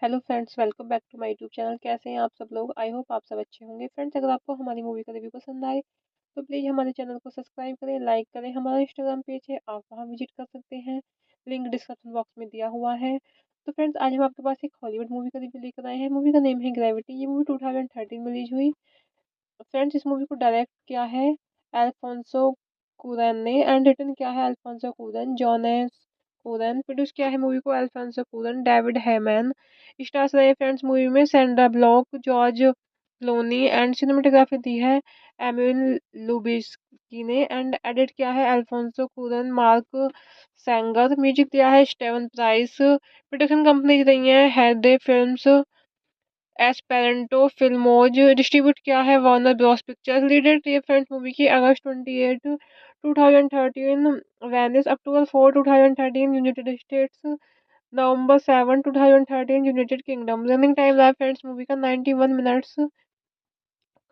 Hello friends, welcome back to my YouTube channel. कैसे हैं आप सब लोग? आई होप आप सब अच्छे होंगे। फ्रेंड्स, अगर आपको हमारी मूवी का रिव्यू पसंद आए तो प्लीज़ हमारे चैनल को सब्सक्राइब करें, लाइक करें। हमारा इंस्टाग्राम पेज है, आप वहां विजिट कर सकते हैं, लिंक डिस्क्रिप्शन बॉक्स में दिया हुआ है। तो फ्रेंड्स, आज हम आपके पास एक हॉलीवुड मूवी का रिव्यू लेकर आए हैं। मूवी का नेम है ग्रेविटी। ये मूवी 2013 में रिलीज हुई। फ्रेंड्स, इस मूवी को डायरेक्ट किया है अल्फोंसो कुरैन ने एंड रिटन किया है Alfonso Cuaron, Jonas Cuaron. Produce किया है मूवी को Alfonso Cuaron, David Heyman. Stars रहे फ्रेंड्स मूवी में Sandra Bullock, George Clooney and cinematography दी है एमिल लुबिस्की ने एंड एडिट किया है Alfonso Cuaron, Mark Sanger. Music दिया है स्टेवन प्राइस। प्रोडक्शन कंपनी रही है हेडे फिल्म्स, एस्पेरेंटो फिल्मोज। डिस्ट्रीब्यूट किया है वार्नर ब्रॉस पिक्चर्स। लीडेड ये फ्रेंड्स मूवी की अगस्त 28 2013 वेनिस, अक्टूबर 4 2013 यूनाइटेड स्टेट्स, नवंबर 7 2013 यूनाइटेड किंगडम। रनिंग टाइम रहा फ्रेंड्स मूवी का 91 मिनट्स।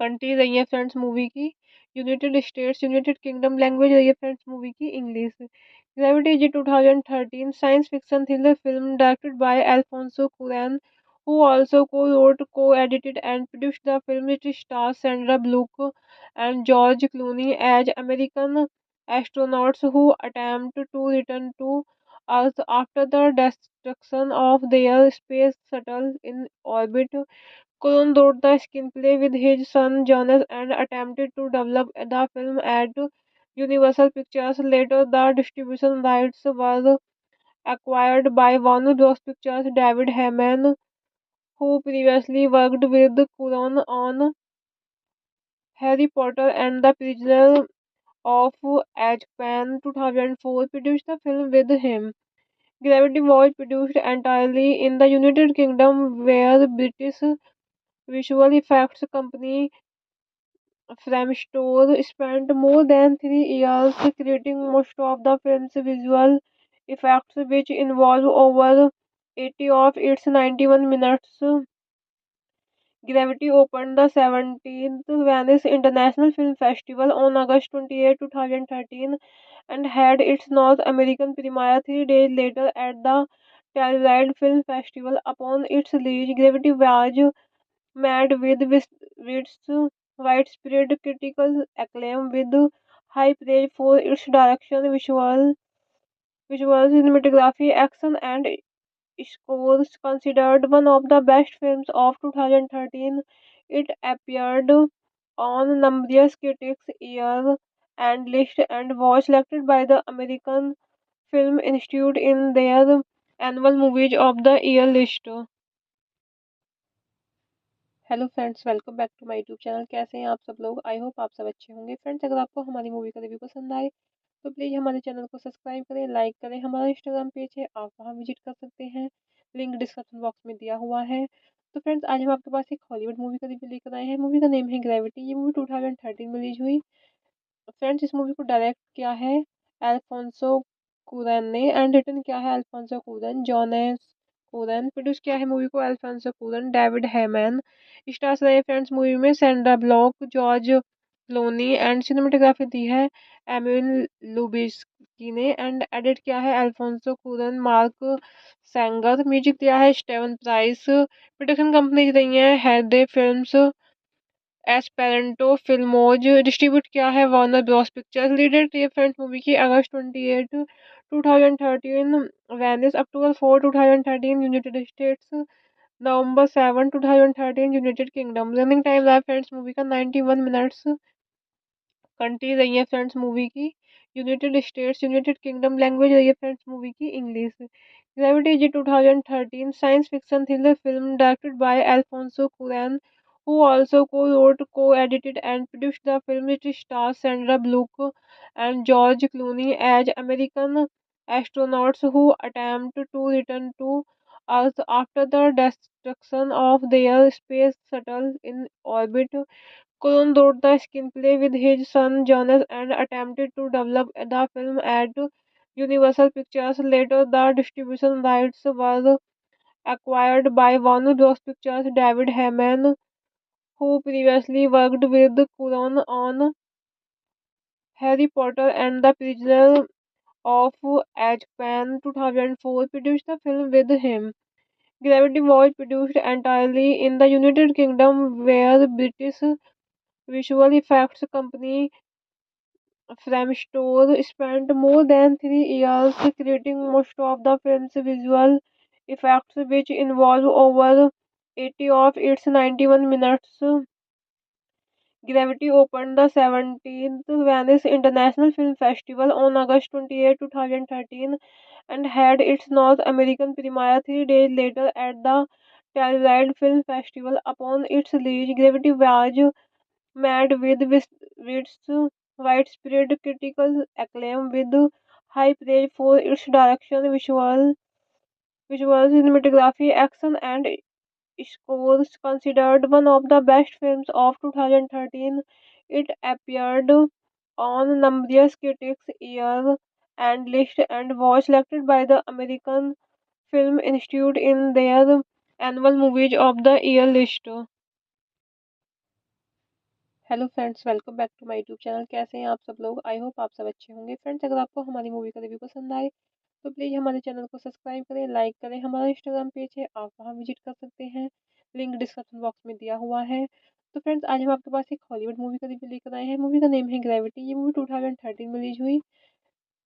कंट्री रही है फ्रेंड्स मूवी की United States, United Kingdom. Language रही है फ्रेंड्स मूवी की इंग्लिश। ग्रेविटी जी 2013 science fiction thriller film directed by Alfonso Curran, who also co-wrote, co-edited and produced the film. It stars Sandra Bullock and George Clooney as American astronauts who attempt to return to Earth after the destruction of their space shuttle in orbit. Colon wrote the screenplay with his son Jonas and attempted to develop the film at Universal Pictures. Later, the distribution rights were acquired by Warner Bros. Pictures. David Heyman, who previously worked with Cuarón on Harry Potter and the Prisoner of Azkaban 2004, produced the film with him. Gravity was produced entirely in the United Kingdom, where British visual effects company Framestore spent more than 3 years creating most of the film's visual effects, which involve over 80 of its 91 minutes. Gravity opened the 17th Venice International Film Festival on August 28, 2013 and had its North American premiere 3 days later at the Telluride Film Festival. Upon its release, Gravity was met with widespread critical acclaim with high praise for its direction, visuals, cinematography, action, and scores considered one of the best films of 2013. It appeared on numerous critics' year and list and was selected by the American Film Institute in their annual Movies of the Year list। Hello friends, welcome back to my YouTube channel. कैसे हैं आप सब लोग? I hope आप सब अच्छे होंगे। Friends, अगर आपको हमारी मूवी का रिव्यू पसंद आए तो प्लीज़ हमारे चैनल को सब्सक्राइब करें, लाइक करें। हमारा इंस्टाग्राम पेज है, आप वहां विजिट कर सकते हैं, लिंक डिस्क्रिप्शन बॉक्स में दिया हुआ है। तो फ्रेंड्स, आज हम आपके पास एक हॉलीवुड मूवी का रिव्यू लेकर आए हैं। मूवी का नेम है ग्रेविटी। ये मूवी 2013 में रिलीज हुई। फ्रेंड्स, इस मूवी को डायरेक्ट किया है अल्फोंसो कुरैन ने एंड रिटन किया है Alfonso Cuaron, Jonas Cuaron. Produce किया है मूवी को Alfonso Cuaron, David Heyman. Stars रहे फ्रेंड्स मूवी में Sandra Bullock, George Clooney and cinematography दी है एमिल लुबिस्की ने एंड एडिट किया है Alfonso Cuaron, Mark Sanger. Music दिया है स्टेवन प्राइस। प्रोडक्शन कंपनी रही है हेडे फिल्म्स, एस्पेरेंटो फिल्मोज। डिस्ट्रीब्यूट किया है वार्नर ब्रॉस पिक्चर्स। लीडेड थी फ्रेंड्स मूवी की अगस्त 28 2013, वेनिस अक्टूबर 4 2013 यूनाइटेड स्टेट्स, नवंबर 7 2013 यूनाइटेड किंगडम। रनिंग टाइम रहा फ्रेंड्स मूवी का 91 मिनट्स। कंट्री रही है फ्रेंड्स मूवी की United States, United Kingdom. Language रही है फ्रेंड्स मूवी की इंग्लिश। ग्रेविटी जी 2013 science fiction thriller film directed by Alfonso Curran, who also co-wrote, co-edited and produced the film. It stars Sandra Bullock and George Clooney as American astronauts who attempt to return to Earth after the destruction of their space shuttle in orbit. Colon wrote the screenplay with his son Jonas and attempted to develop the film at Universal Pictures. Later, the distribution rights were acquired by Warner Bros. Pictures. David Heyman, who previously worked with Colon on Harry Potter and the Prisoner of Azkaban 2004, produced the film with him. Gravity was produced entirely in the United Kingdom, where British visual effects company Framestore spent more than 3 years creating most of the film's visual effects, which involve over 80 of its 91 minutes. Gravity opened the 17th Venice International Film Festival on August 28, 2013, and had its North American premiere 3 days later at the Telluride Film Festival. Upon its release, Gravity was met with widespread critical acclaim, with high praise for its direction, visuals, cinematography, action, and scores. Considered one of the best films of 2013, it appeared on numerous critics' year and list and was selected by the American Film Institute in their annual Movies of the Year list। Hello friends, welcome back to my YouTube channel. कैसे हैं आप सब लोग? I hope आप सब अच्छे होंगे। Friends, अगर आपको हमारी मूवी का रिव्यू पसंद आए तो प्लीज़ हमारे चैनल को सब्सक्राइब करें, लाइक करें। हमारा इंस्टाग्राम पेज है, आप वहां विजिट कर सकते हैं, लिंक डिस्क्रिप्शन बॉक्स में दिया हुआ है। तो फ्रेंड्स, आज हम आपके पास एक हॉलीवुड मूवी का रिव्यू लेकर आए हैं। मूवी का नेम है ग्रेविटी। ये मूवी 2013 में रिलीज हुई।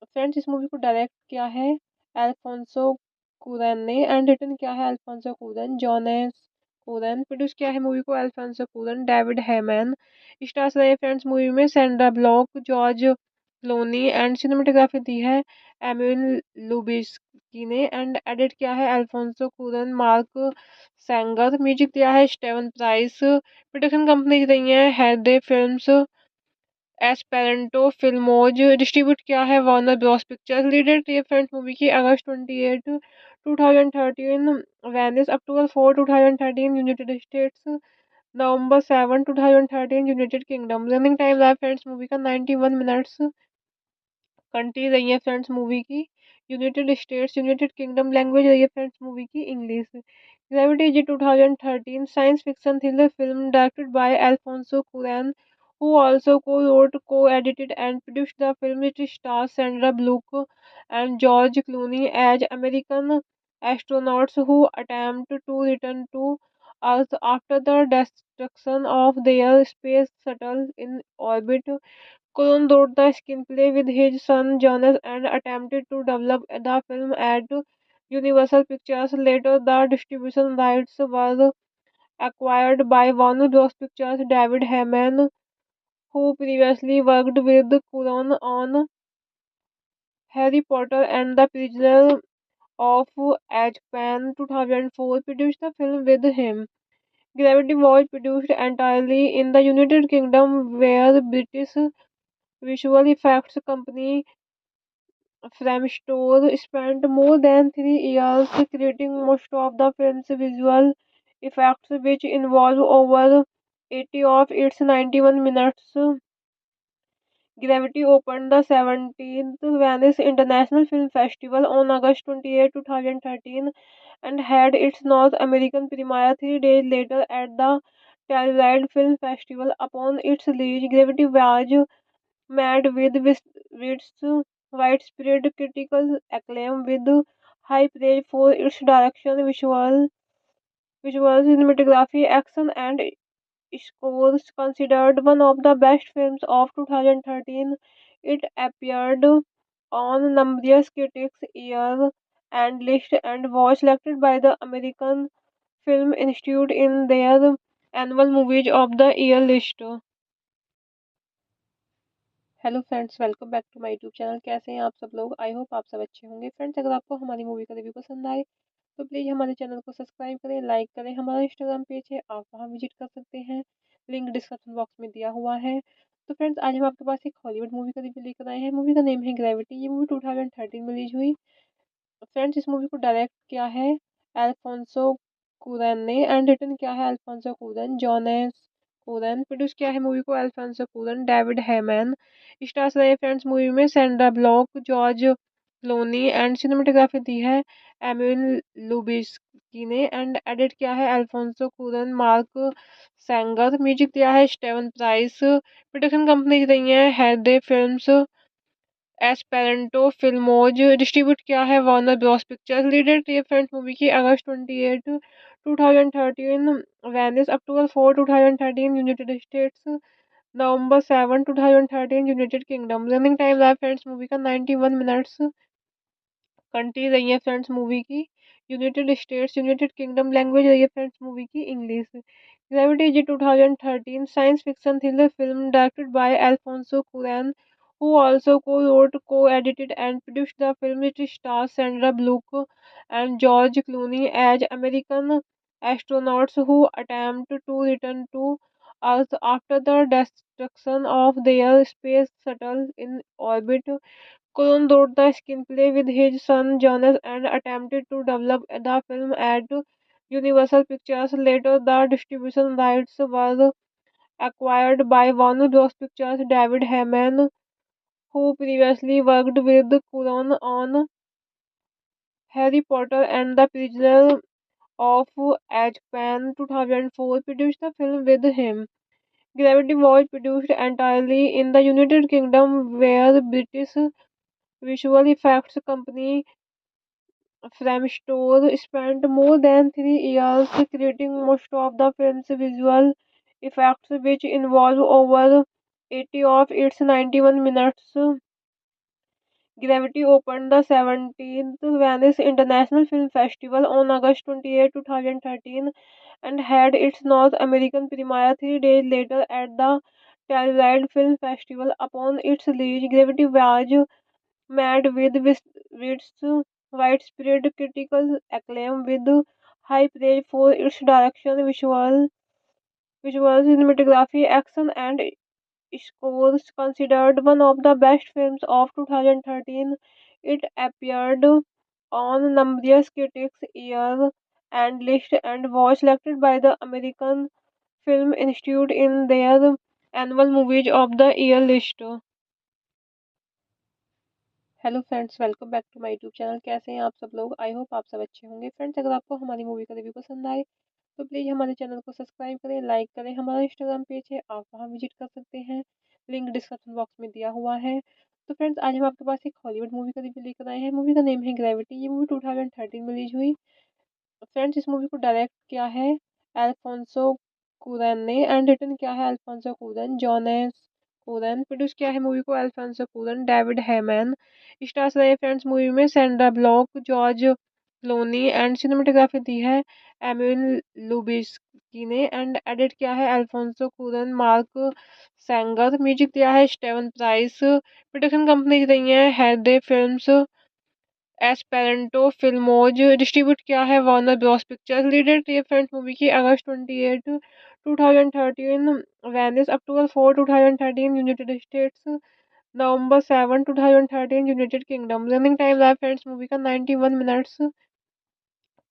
फ्रेंड्स, इस मूवी को डायरेक्ट किया है अल्फोंसो कुरैन ने एंड रिटन किया है Alfonso Cuaron, Jonas Cuaron. Produce किया है मूवी को Alfonso Cuaron, David Heyman. Stars रहे फ्रेंड्स मूवी में Sandra Bullock, George Clooney and cinematography दी है एमिल लुबिस्की ने एंड एडिट किया है Alfonso Cuaron, Mark Sanger. Music दिया है स्टेवन प्राइस। प्रोडक्शन कंपनी रही है हेडे फिल्म्स, एस्पेरेंटो फिल्मोज। डिस्ट्रीब्यूट किया है वार्नर ब्रॉस पिक्चर्स। लीडेड थी फ्रेंड्स मूवी की अगस्त 28 2013, वेनिस अक्टूबर 4 2013 यूनाइटेड स्टेट्स, नवंबर 7 2013 यूनाइटेड किंगडम। रनिंग टाइम रहा फ्रेंड्स मूवी का 91 मिनट्स। कंट्री रही है फ्रेंड्स मूवी की United States, United Kingdom. Language रही है फ्रेंड्स मूवी की इंग्लिश। ग्रेविटी जी 2013 science fiction thriller film directed by Alfonso Curran, who also co-wrote, co-edited and produced the film. It stars Sandra Bullock and George Clooney as American astronauts who attempt to return to Earth after the destruction of their space shuttle in orbit. Colon wrote the screenplay with his son Jonas and attempted to develop the film at Universal Pictures. Later, the distribution rights were acquired by Warner Bros. Pictures. David Heyman, who previously worked with Cuarón on Harry Potter and the Prisoner of Azkaban 2004, produced the film with him. Gravity was produced entirely in the United Kingdom, where British visual effects company Framestore spent more than 3 years creating most of the film's visual effects, which involve over 80 of its 91 minutes. Gravity opened the 17th Venice International Film Festival on August 28, 2013, and had its North American premiere 3 days later at the Telluride Film Festival. Upon its release, Gravity was met with widespread critical acclaim, with high praise for its direction, visual cinematography, action, and scores. Considered one of the best films of 2013, it appeared on numerous critics' year and list and was selected by the American Film Institute in their annual Movies of the Year list. Hello friends, welcome back to my YouTube channel. कैसे हैं आप सब लोग? I hope आप सब अच्छे होंगे। Friends, अगर आपको हमारी मूवी का रिव्यू पसंद आए तो प्लीज़ हमारे चैनल को सब्सक्राइब करें, लाइक करें। हमारा इंस्टाग्राम पेज है, आप वहां विजिट कर सकते हैं, लिंक डिस्क्रिप्शन बॉक्स में दिया हुआ है। तो फ्रेंड्स, आज हम आपके पास एक हॉलीवुड मूवी का रिव्यू लेकर आए हैं। मूवी का नेम है ग्रेविटी। ये मूवी 2013 में रिलीज हुई। फ्रेंड्स, इस मूवी को डायरेक्ट किया है अल्फोंसो कुरैन ने एंड रिटन किया है Alfonso Cuaron, Jonas Cuaron. Produce किया है मूवी को Alfonso Cuaron, David Heyman. Stars रहे फ्रेंड्स मूवी में Sandra Bullock, George Clooney and cinematography दी है एमिल लुबिस्की ने एंड एडिट किया है Alfonso Cuaron, Mark Sanger. Music दिया है स्टेवन प्राइस। प्रोडक्शन कंपनी रही है हेडे फिल्म्स, एस्पेरेंटो फिल्मोज। डिस्ट्रीब्यूट किया है वार्नर ब्रॉस पिक्चर्स। लीडेड थी फ्रेंड्स मूवी की अगस्त 28 2013 वेनिस, अक्टूबर 4 2013 यूनाइटेड स्टेट्स, नवंबर 7 2013 यूनाइटेड किंगडम। रनिंग टाइम रहा फ्रेंड्स मूवी का 91 मिनट्स। कंट्री रही है फ्रेंड्स मूवी की United States, United Kingdom. Language रही है फ्रेंड्स मूवी की इंग्लिश। ग्रेविटी जी 2013 science fiction thriller film directed by Alfonso Curran, who also co-wrote, co-edited and produced the film. It stars Sandra Bullock and George Clooney as American astronauts who attempt to return to Earth after the destruction of their space shuttle in orbit. Colon wrote the screenplay with his son Jonas and attempted to develop the film at Universal Pictures. Later, the distribution rights were acquired by Warner Bros. Pictures. David Heyman, who previously worked with Cuarón on Harry Potter and the Prisoner of Azkaban 2004, produced the film with him. Gravity was produced entirely in the United Kingdom, where British visual effects company Framestore spent more than 3 years creating most of the film's visual effects, which involve over 80 of its 91 minutes. Gravity opened the 17th Venice International Film Festival on August 28, 2013, and had its North American premiere 3 days later at the Telluride Film Festival. Upon its release, Gravity was met with widespread critical acclaim, with high praise for its direction, visual cinematography, action, and scores. Considered one of the best films of 2013, it appeared on numerous critics' year and list and was selected by the American Film Institute in their annual Movies of the Year list. Hello friends, welcome back to my YouTube channel. कैसे हैं आप सब लोग? I hope आप सब अच्छे होंगे। Friends, अगर आपको हमारी मूवी का रिव्यू पसंद आए तो प्लीज़ हमारे चैनल को सब्सक्राइब करें, लाइक करें। हमारा इंस्टाग्राम पेज है, आप वहां विजिट कर सकते हैं, लिंक डिस्क्रिप्शन बॉक्स में दिया हुआ है। तो फ्रेंड्स, आज हम आपके पास एक हॉलीवुड मूवी का रिव्यू लेकर आए हैं। मूवी का नेम है ग्रेविटी। ये मूवी 2013 में रिलीज हुई। फ्रेंड्स, इस मूवी को डायरेक्ट किया है अल्फोंसो कुरैन ने एंड रिटन किया है Alfonso Cuaron, Jonas Cuaron. Produce किया है मूवी को Alfonso Cuaron, David Heyman. Stars रहे फ्रेंड्स मूवी में Sandra Bullock, George Clooney and cinematography दी है एमिल लुबिस्की ने एंड एडिट किया है Alfonso Cuaron Mark Sanger. Music दिया है स्टेवन प्राइस। प्रोडक्शन कंपनी रही है हेडे फिल्म्स, एस्पेरेंटो फिल्मोज। डिस्ट्रीब्यूट किया है वार्नर ब्रॉस पिक्चर्स। लीडेड थी फ्रेंड्स मूवी की अगस्त 28 2013 वेनिस, अक्टूबर 4 2013 यूनाइटेड स्टेट्स, नवंबर 7 2013 यूनाइटेड किंगडम। रनिंग टाइम रहा फ्रेंड्स मूवी का 91 मिनट्स।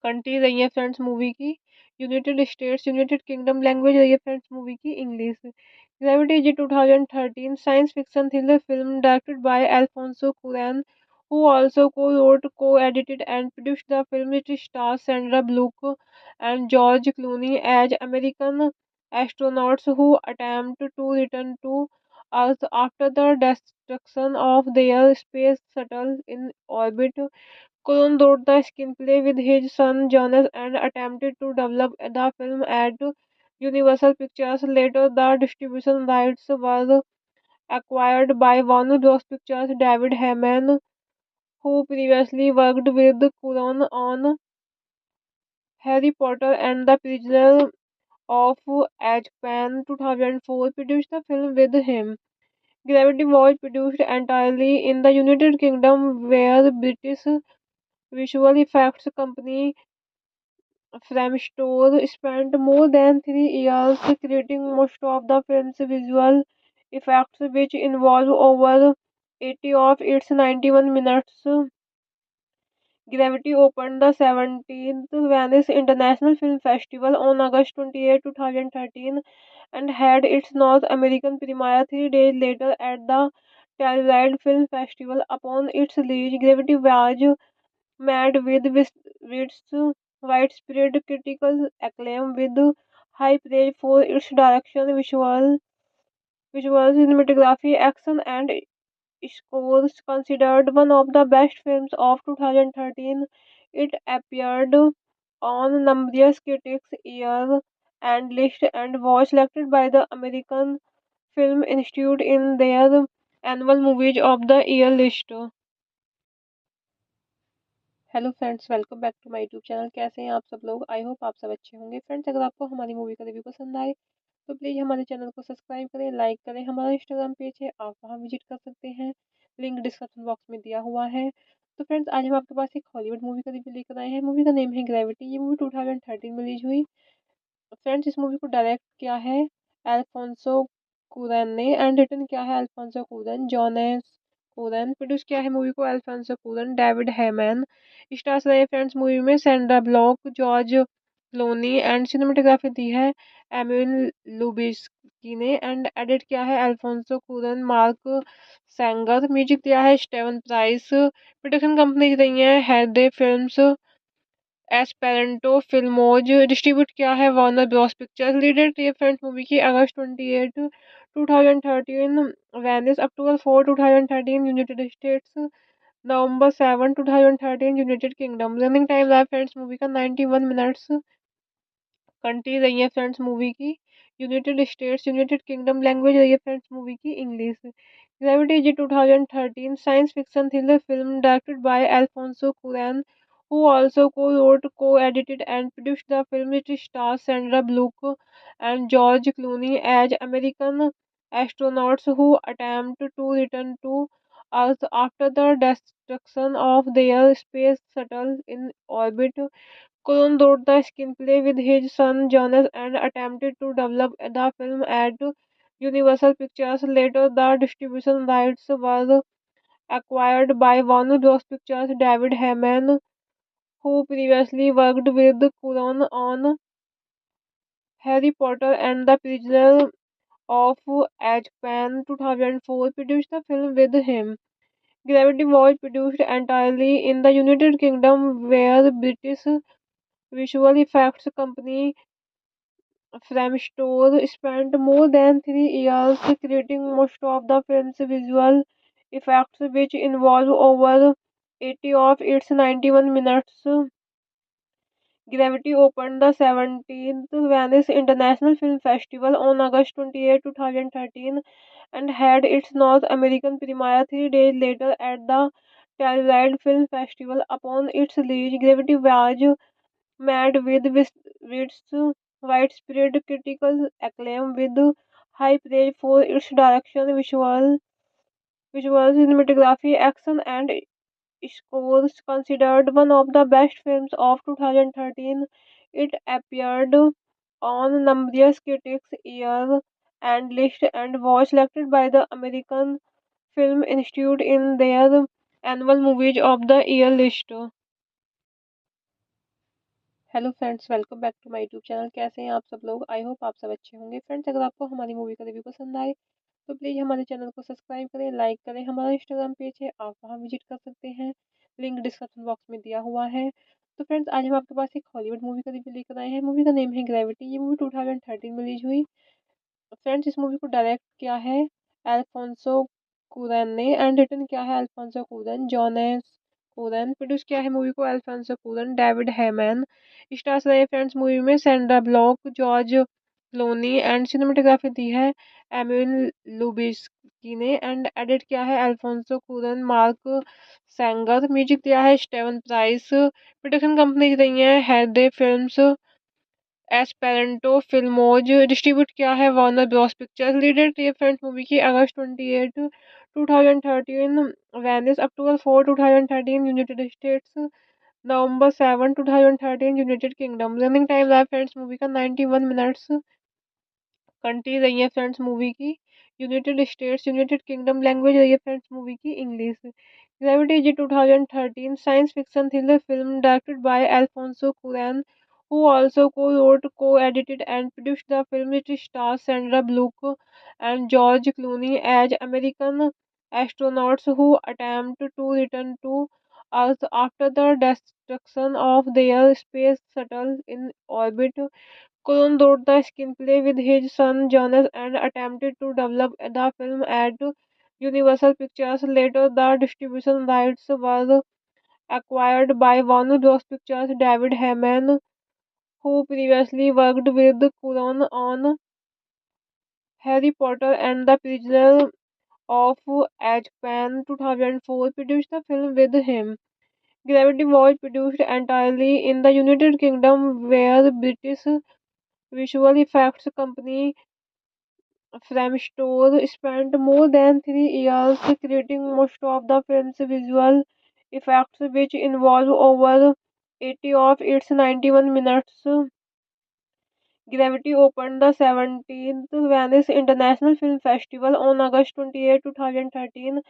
कंट्री रही है फ्रेंड्स मूवी की United States, United Kingdom. Language रही है फ्रेंड्स मूवी की इंग्लिश। ग्रेविटी जी 2013 science fiction thriller film directed by Alfonso Curran, who also co-wrote, co-edited and produced the film. It stars Sandra Bullock and George Clooney as American astronauts who attempt to return to Earth after the destruction of their space shuttle in orbit. Colon wrote the screenplay with his son Jonas and attempted to develop the film at Universal Pictures. Later, the distribution rights were acquired by Warner Bros. Pictures. David Heyman, who previously worked with Colon on Harry Potter and the Prisoner of Azkaban 2004, produced the film with him. Gravity was produced entirely in the United Kingdom, where British visual effects company Framestore spent more than 3 years creating most of the film's visual effects, which involve over 80 of its 91 minutes. Gravity opened the 17th Venice International Film Festival on August 28, 2013, and had its North American premiere 3 days later at the Telluride Film Festival. Upon its release, Gravity was met with widespread critical acclaim, with high praise for its direction, visuals, cinematography, action, and scores. Considered one of the best films of 2013, it appeared on numerous critics' year and list and was selected by the American Film Institute in their annual Movies of the Year list. Hello friends, welcome back to my YouTube channel. कैसे हैं आप सब लोग? I hope आप सब अच्छे होंगे। Friends, अगर आपको हमारी मूवी का रिव्यू पसंद आए तो प्लीज़ हमारे चैनल को सब्सक्राइब करें, लाइक करें। हमारा इंस्टाग्राम पेज है, आप वहां विजिट कर सकते हैं, लिंक डिस्क्रिप्शन बॉक्स में दिया हुआ है। तो फ्रेंड्स, आज हम आपके पास एक हॉलीवुड मूवी का रिव्यू लेकर आए हैं। मूवी का नेम है ग्रेविटी। ये मूवी 2013 में रिलीज हुई। फ्रेंड्स, इस मूवी को डायरेक्ट किया है अल्फोंसो कुरन ने एंड रिटन किया है अल्फोंसो कुरन, जॉनेस कुरन। प्रोड्यूस किया है मूवी को Alfonso Cuaron, David Heyman. Stars रहे फ्रेंड्स मूवी में Sandra Bullock, George Clooney and cinematography दी है एमिल लुबिस्की ने एंड एडिट किया है Alfonso Cuaron Mark Sanger. Music दिया है स्टेवन प्राइस। प्रोडक्शन कंपनी रही है हेडे फिल्म्स, एस्पेरेंटो फिल्मोज। डिस्ट्रीब्यूट किया है वार्नर ब्रॉस पिक्चर्स। लीडेड थी फ्रेंड्स मूवी की अगस्त 28 2013 वेनिस, अक्टूबर 4 2013 यूनाइटेड स्टेट्स, नवंबर 7 2013 यूनाइटेड किंगडम। रनिंग टाइम रहा फ्रेंड्स मूवी का 91 मिनट्स। कंट्री रही है फ्रेंड्स मूवी की United States, United Kingdom. Language रही है फ्रेंड्स मूवी की इंग्लिश। ग्रेविटी जी 2013 science fiction thriller film directed by Alfonso Curran, who also co-wrote, co-edited and produced the film. It stars Sandra Bullock and George Clooney as American astronauts who attempt to return to Earth after the destruction of their space shuttle in orbit. Colon wrote the screenplay with his son Jonas and attempted to develop the film at Universal Pictures. Later, the distribution rights were acquired by Warner Bros. Pictures. David Heyman, who previously worked with Colon on Harry Potter and the Prisoner of Azkaban 2004, produced the film with him. Gravity was produced entirely in the United Kingdom, where British visual effects company Framestore spent more than 3 years creating most of the film's visual effects, which involve over 80 of its 91 minutes. Gravity opened the 17th Venice International Film Festival on August 28, 2013, and had its North American premiere 3 days later at the Telluride Film Festival. Upon its release, Gravity was met with widespread critical acclaim with high praise for its direction, visual cinematography, action, and scores. Considered one of the best films of 2013, it appeared on numerous critics' year and list and was selected by the American Film Institute in their annual Movies of the Year list. Hello friends, welcome back to my YouTube channel. कैसे हैं आप सब लोग? I hope आप सब अच्छे होंगे। Friends, अगर आपको हमारी मूवी का रिव्यू पसंद आए तो प्लीज़ हमारे चैनल को सब्सक्राइब करें, लाइक करें। हमारा इंस्टाग्राम पेज है, आप वहां विजिट कर सकते हैं, लिंक डिस्क्रिप्शन बॉक्स में दिया हुआ है। तो फ्रेंड्स, आज हम आपके पास एक हॉलीवुड मूवी का रिव्यू लेकर आए हैं। मूवी का नेम है ग्रेविटी। ये मूवी 2013 में रिलीज हुई। फ्रेंड्स, इस मूवी को डायरेक्ट किया है अल्फोंसो कुरैन ने एंड रिटन किया है Alfonso Cuaron, Jonas Cuaron. Produce किया है मूवी को Alfonso Cuaron, David Heyman. Stars रहे फ्रेंड्स मूवी में Sandra Bullock, George Clooney and cinematography दी है एमिल लुबिस्की ने एंड एडिट किया है Alfonso Cuaron, Mark Sanger. Music दिया है स्टेवन प्राइस। प्रोडक्शन कंपनी रही है हेडे फिल्म्स, एस्पेरेंटो फिल्मोज। डिस्ट्रीब्यूट किया है वार्नर ब्रॉस पिक्चर्स। लीडेड थी फ्रेंड्स मूवी की अगस्त 28 2013, वेनिस अक्टूबर 4 2013 यूनाइटेड स्टेट्स, नवंबर 7 2013 यूनाइटेड किंगडम। रनिंग टाइम रहा फ्रेंड्स मूवी का 91 मिनट्स। कंट्री रही है फ्रेंड्स मूवी की United States, United Kingdom. Language रही है फ्रेंड्स मूवी की इंग्लिश। ग्रेविटी जी 2013 science fiction thriller film directed by Alfonso Curran, who also co-wrote, co-edited and produced the film. It stars Sandra Bullock and George Clooney as American astronauts who attempt to return to Earth after the destruction of their space shuttle in orbit. Colon wrote the screenplay with his son Jonas and attempted to develop the film at Universal Pictures. Later, the distribution rights were acquired by Warner Bros. Pictures. David Heyman, who previously worked with Colon on Harry Potter and the Prisoner of Azkaban 2004, produced the film with him. Gravity was produced entirely in the United Kingdom, where British visual effects company Framestore spent more than 3 years creating most of the film's visual effects, which involve over 80 of its 91 minutes. Gravity opened the 17th Venice International Film Festival on August 28, 2013,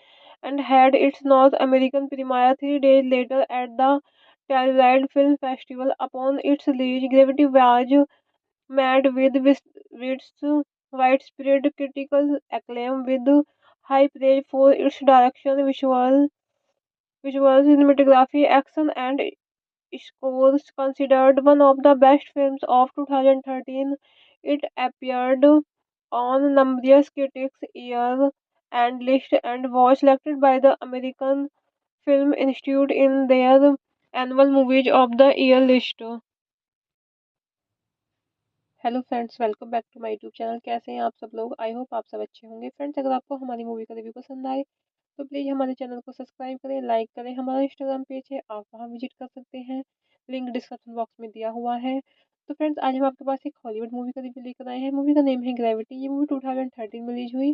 and had its North American premiere 3 days later at the Telluride Film Festival. Upon its release, Gravity was met with widespread critical acclaim with high praise for its direction, visual cinematography, action, and scores. Considered one of the best films of 2013, it appeared on numerous critics' year and list and was selected by the American Film Institute in their annual Movies of the Year list. Hello friends, welcome back to my YouTube channel. कैसे हैं आप सब लोग? I hope आप सब अच्छे होंगे। Friends, अगर आपको हमारी मूवी का रिव्यू पसंद आए तो प्लीज़ हमारे चैनल को सब्सक्राइब करें, लाइक करें। हमारा इंस्टाग्राम पेज है, आप वहां विजिट कर सकते हैं, लिंक डिस्क्रिप्शन बॉक्स में दिया हुआ है। तो फ्रेंड्स, आज हम आपके पास एक हॉलीवुड मूवी का रिव्यू लेकर आए हैं। मूवी का नेम है ग्रेविटी। ये मूवी 2013 में रिलीज हुई।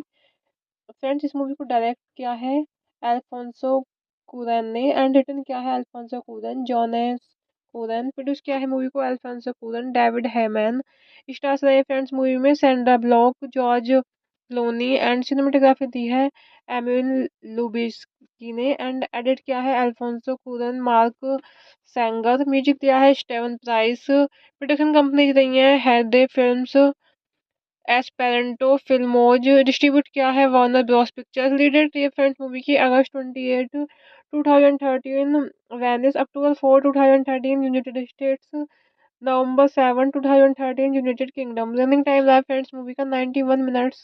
फ्रेंड्स, इस मूवी को डायरेक्ट किया है अल्फोंसो कुरैन ने एंड रिटन किया है Alfonso Cuaron, Jonas Cuaron. Produce किया है मूवी को Alfonso Cuaron, David Heyman. Stars रहे फ्रेंड्स मूवी में Sandra Bullock, George Clooney and cinematography दी है एमिल लुबिस्की ने एंड एडिट किया है Alfonso Cuaron, Mark Sanger. Music दिया है स्टेवन प्राइस। प्रोडक्शन कंपनी रही है हेडे फिल्म्स, एस्पेरेंटो फिल्मोज। डिस्ट्रीब्यूट किया है वार्नर ब्रॉस पिक्चर्स। लीडेड थी फ्रेंड्स मूवी की अगस्त 28 2013, वेनिस अक्टूबर 4 2013 यूनाइटेड स्टेट्स, नवंबर 7 2013 यूनाइटेड किंगडम। रनिंग टाइम रहा फ्रेंड्स मूवी का 91 मिनट्स।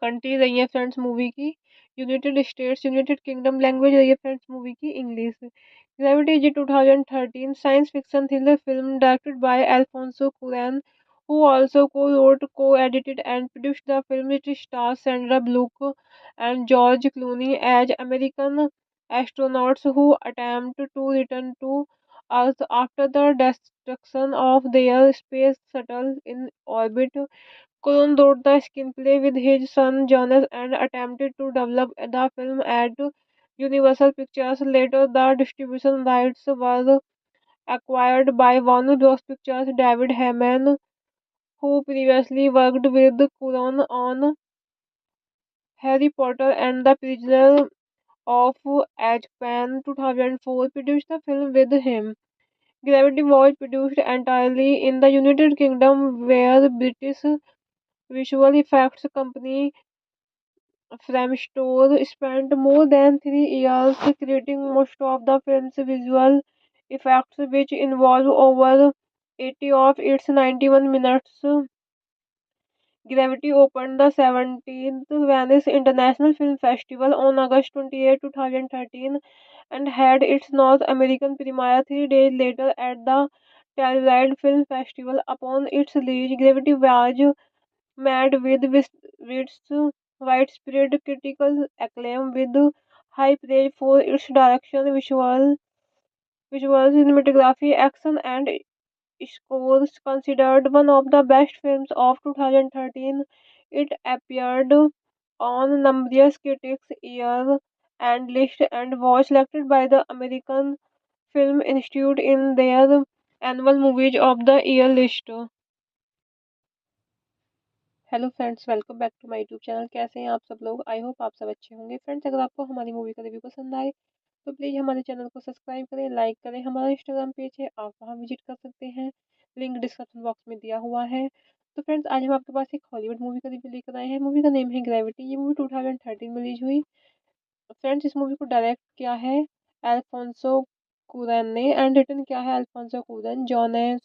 कंट्री रही है फ्रेंड्स मूवी की United States, United Kingdom. Language रही है फ्रेंड्स मूवी की इंग्लिश। ग्रेविटी जी 2013 science fiction thriller film directed by Alfonso Curran, who also co-wrote, co-edited and produced the film. It stars Sandra Bullock and George Clooney as American astronauts who attempt to return to Earth after the destruction of their space shuttle in orbit. Cuarón wrote the screenplay with his son Jonas and attempted to develop the film at Universal Pictures. Later, the distribution rights were acquired by Warner Bros. Pictures. David Heyman, who previously worked with Cuarón on Harry Potter and the Prisoner of Azkaban 2004, produced the film with him. Gravity was produced entirely in the United Kingdom, where British visual effects company Framestore spent more than 3 years creating most of the film's visual effects, which involve over 80 of its 91 minutes. Gravity opened the 17th Venice International Film Festival on August 28, 2013, and had its North American premiere 3 days later at the Telluride Film Festival. Upon its release, Gravity was met with widespread critical acclaim, with high praise for its direction, visual cinematography, action, and scores. Considered one of the best films of 2013, it appeared on numerous critics' year and list and was selected by the American Film Institute in their annual Movies of the Year list. Hello friends, welcome back to my YouTube channel. कैसे हैं आप सब लोग? I hope आप सब अच्छे होंगे। Friends, अगर आपको हमारी मूवी का रिव्यू पसंद आए तो प्लीज़ हमारे चैनल को सब्सक्राइब करें, लाइक करें। हमारा इंस्टाग्राम पेज है, आप वहां विजिट कर सकते हैं, लिंक डिस्क्रिप्शन बॉक्स में दिया हुआ है। तो फ्रेंड्स, आज हम आपके पास एक हॉलीवुड मूवी का रिव्यू लेकर आए हैं। मूवी का नेम है ग्रेविटी। ये मूवी 2013 में रिलीज हुई। फ्रेंड्स, इस मूवी को डायरेक्ट किया है अल्फोंसो कुरैन ने एंड रिटन किया है Alfonso Cuaron, Jonas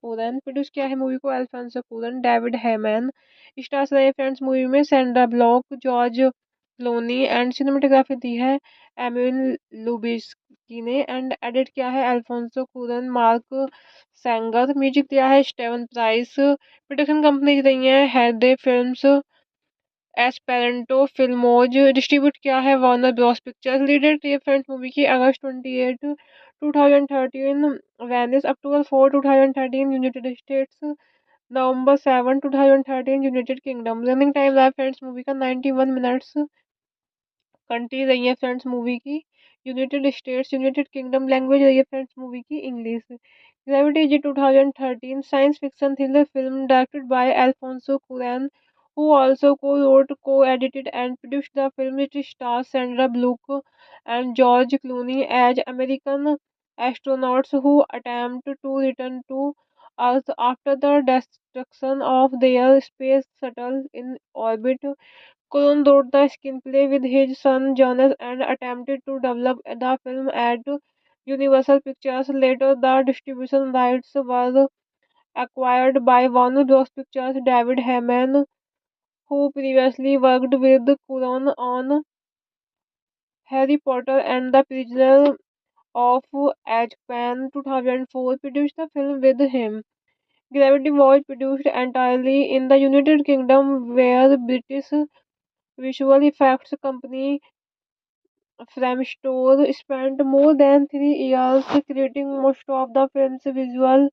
Cuaron. Produce किया है मूवी को Alfonso Cuaron, David Heyman. Stars रहे फ्रेंड्स मूवी में Sandra Bullock, George Clooney and cinematography दी है एमिल लुबिस्की ने एंड एडिट किया है Alfonso Cuaron, Mark Sanger. Music दिया है स्टेवन प्राइस। प्रोडक्शन कंपनी रही है हेडे फिल्म्स, एस्पेरेंटो फिल्मोज। डिस्ट्रीब्यूट किया है वार्नर ब्रॉस पिक्चर्स। लीडेड थी फ्रेंड्स मूवी की अगस्त 28 2013 वेनिस, अक्टूबर 4 2013 यूनाइटेड स्टेट्स, नवंबर 7 2013 यूनाइटेड किंगडम। रनिंग टाइम रहा फ्रेंड्स मूवी का 91 मिनट्स। कंट्री रही है फ्रेंड्स मूवी की United States, United Kingdom. Language रही है फ्रेंड्स मूवी की English. Gravity is 2013 science fiction thriller film directed by Alfonso Curran, who also co-wrote, co-edited and produced the film. It stars Sandra Bullock and George Clooney as American astronauts who attempt to return to Earth after the destruction of their space shuttle in orbit. Cuarón wrote the screenplay with his son Jonas and attempted to develop the film at Universal Pictures. Later, the distribution rights were acquired by Warner Bros. Pictures. David Heyman, who previously worked with Cuarón on Harry Potter and the Prisoner of Azkaban 2004, produced the film with him. Gravity was produced entirely in the United Kingdom, where British visual effects company Framestore spent more than 3 years creating most of the film's visual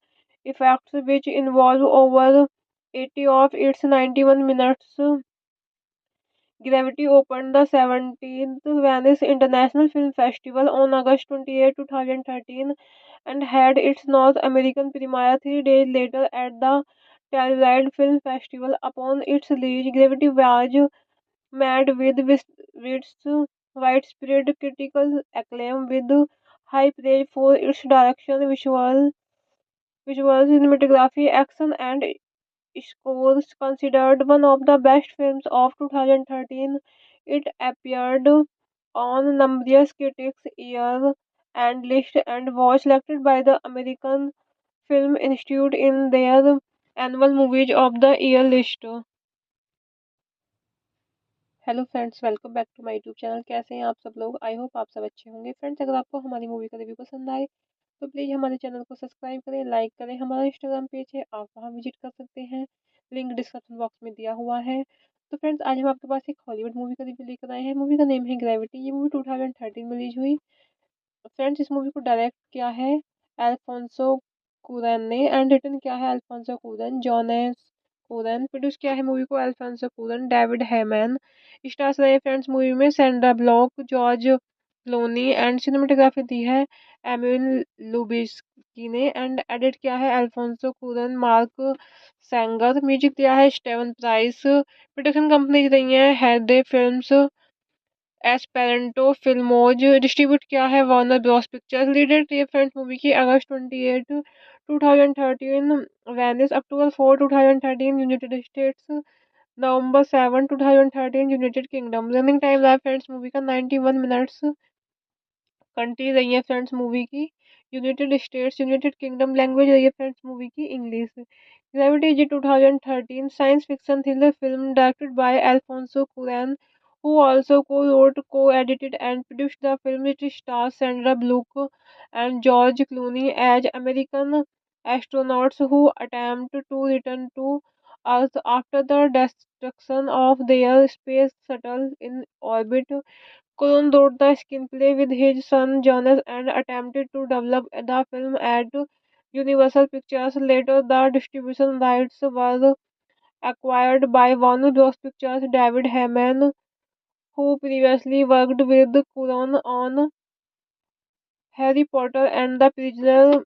effects, which involve over 80 of its 91 minutes. Gravity opened the 17th Venice International Film Festival on August 28, 2013, and had its North American premiere 3 days later at the Telluride Film Festival. Upon its release, Gravity was met with widespread critical acclaim, with high praise for its direction, visual cinematography, action, and scores. Considered one of the best films of 2013, it appeared on numerous critics' year and list and was selected by the American Film Institute in their annual Movies of the Year list. Hello friends, welcome back to my YouTube channel. कैसे हैं आप सब लोग? I hope आप सब अच्छे होंगे। Friends, अगर आपको हमारी मूवी का रिव्यू पसंद आए तो प्लीज़ हमारे चैनल को सब्सक्राइब करें, लाइक करें। हमारा इंस्टाग्राम पेज है, आप वहां विजिट कर सकते हैं, लिंक डिस्क्रिप्शन बॉक्स में दिया हुआ है। तो फ्रेंड्स आज हम आपके पास एक हॉलीवुड मूवी का रिव्यू लेकर आए हैं। मूवी का नेम है ग्रेविटी। ये मूवी 2013 में रिलीज हुई। फ्रेंड्स इस मूवी को डायरेक्ट किया है अल्फोंसो कुरैन ने एंड रिटन किया है Alfonso Cuaron, Jonas Cuaron. Produce किया है मूवी को Alfonso Cuaron, David Heyman. Stars रहे फ्रेंड्स मूवी में Sandra Bullock, George Clooney and cinematography दी है एमिल लुबिस्की ने एंड एडिट किया है Alfonso Cuaron, Mark Sanger. Music दिया है स्टेवन प्राइस। प्रोडक्शन कंपनी रही है हेडे फिल्म्स, एस्पेरेंटो फिल्मोज। डिस्ट्रीब्यूट किया है वार्नर ब्रॉस पिक्चर्स। लीडेड थी फ्रेंड्स मूवी की अगस्त 28 2013 वेनिस, अक्टूबर 4 2013 यूनाइटेड स्टेट्स, नवंबर 7 2013 यूनाइटेड किंगडम। रनिंग टाइम रहा फ्रेंड्स मूवी का 91 मिनट्स। कंट्री रही है फ्रेंड्स मूवी की United States, United Kingdom. Language रही है फ्रेंड्स मूवी की इंग्लिश। ग्रेविटी जी 2013 science fiction thriller film directed by Alfonso Curran, who also co-wrote, co-edited and produced the film. It stars Sandra Bullock and George Clooney as American astronauts who attempt to return to Earth after the destruction of their space shuttle in orbit. Colon wrote the screenplay with his son Jonas and attempted to develop the film at Universal Pictures. Later, the distribution rights were acquired by Warner Bros. Pictures. David Heyman, who previously worked with Cuarón on Harry Potter and the Prisoner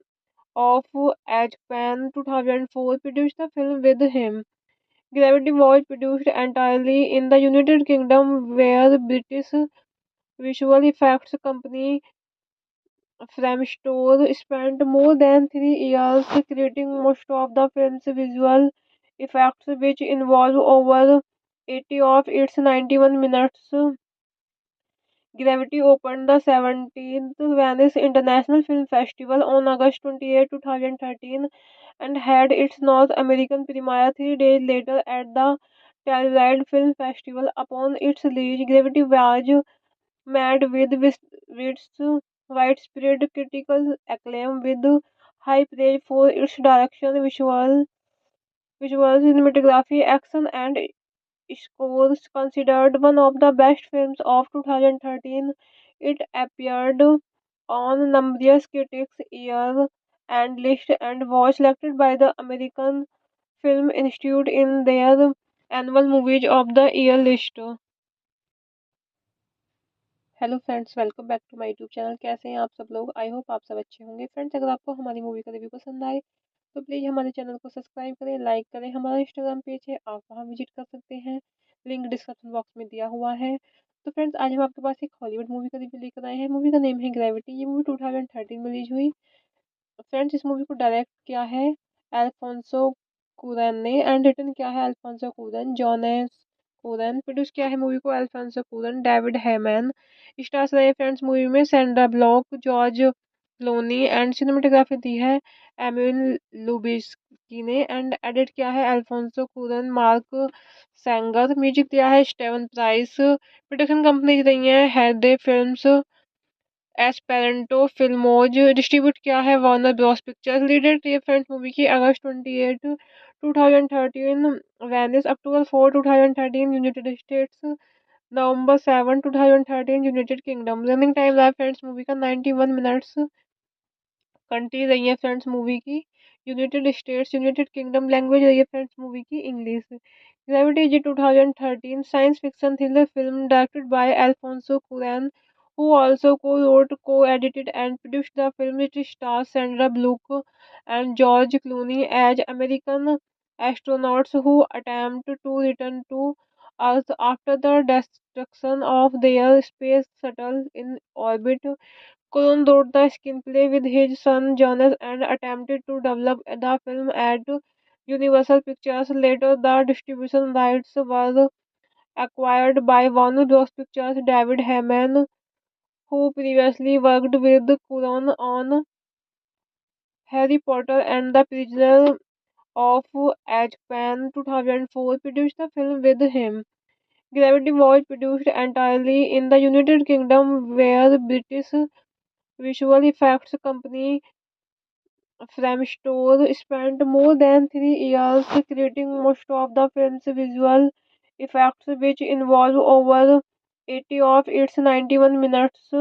of Azkaban 2004, produced the film with him. Gravity was produced entirely in the United Kingdom, where British visual effects company Framestore spent more than 3 years creating most of the film's visual effects, which involve over 80 of its 91 minutes. Gravity opened the 17th Venice International Film Festival on August 28, 2013 and had its North American premiere 3 days later at the Telluride Film Festival. Upon its release, Gravity was met with widespread critical acclaim with high praise for its direction, visuals, cinematography, action, and scores. Considered one of the best films of 2013, it appeared on numerous critics' year and list and was selected by the American Film Institute in their annual Movies of the Year list. Hello friends, welcome back to my YouTube channel. कैसे हैं आप सब लोग? I hope आप सब अच्छे होंगे। Friends अगर आपको हमारी मूवी का रिव्यू पसंद आए तो प्लीज़ हमारे चैनल को सब्सक्राइब करें, लाइक करें। हमारा इंस्टाग्राम पेज है, आप वहां विजिट कर सकते हैं, लिंक डिस्क्रिप्शन बॉक्स में दिया हुआ है। तो फ्रेंड्स आज हम आपके पास एक हॉलीवुड मूवी का रिव्यू लेकर आए हैं। मूवी का नेम है ग्रेविटी। ये मूवी 2013 में रिलीज हुई। फ्रेंड्स इस मूवी को डायरेक्ट किया है अल्फोंसो कुरैन ने एंड रिटन किया है Alfonso Cuaron, Jonas Cuaron. Produce किया है मूवी को Alfonso Cuaron, David Heyman. Stars रहे फ्रेंड्स मूवी में Sandra Bullock, George Clooney and cinematography दी है एमिल लुबिस्की ने एंड एडिट किया है Alfonso Cuaron, Mark Sanger. Music दिया है स्टेवन प्राइस। प्रोडक्शन कंपनी रही है हेडे फिल्म्स, एस्पेरेंटो फिल्मोज। डिस्ट्रीब्यूट किया है वार्नर ब्रॉस पिक्चर्स। लीडेड थी फ्रेंड्स मूवी की अगस्त 28 2013 वेनिस, अक्टूबर 4 2013 यूनाइटेड स्टेट्स, नवंबर 7 2013 यूनाइटेड किंगडम। रनिंग टाइम रहा फ्रेंड्स मूवी का 91 मिनट्स। कंट्री रही है फ्रेंड्स मूवी की United States, United Kingdom. Language रही है फ्रेंड्स मूवी की इंग्लिश। ग्रेविटी जी 2013 science fiction thriller film directed by Alfonso Curran, who also co-wrote, co-edited and produced the film. It stars Sandra Bullock and George Clooney as American astronauts who attempt to return to Earth after the destruction of their space shuttle in orbit. Colon wrote the screenplay with his son Jonas and attempted to develop the film at Universal Pictures. Later, the distribution rights were acquired by Warner Bros. Pictures. David Heyman, who previously worked with Cuarón on Harry Potter and the Prisoner of Azkaban 2004, produced the film with him. Gravity was produced entirely in the United Kingdom, where British visual effects company Framestore spent more than 3 years creating most of the film's visual effects which involve over 80 of its 91 minutes.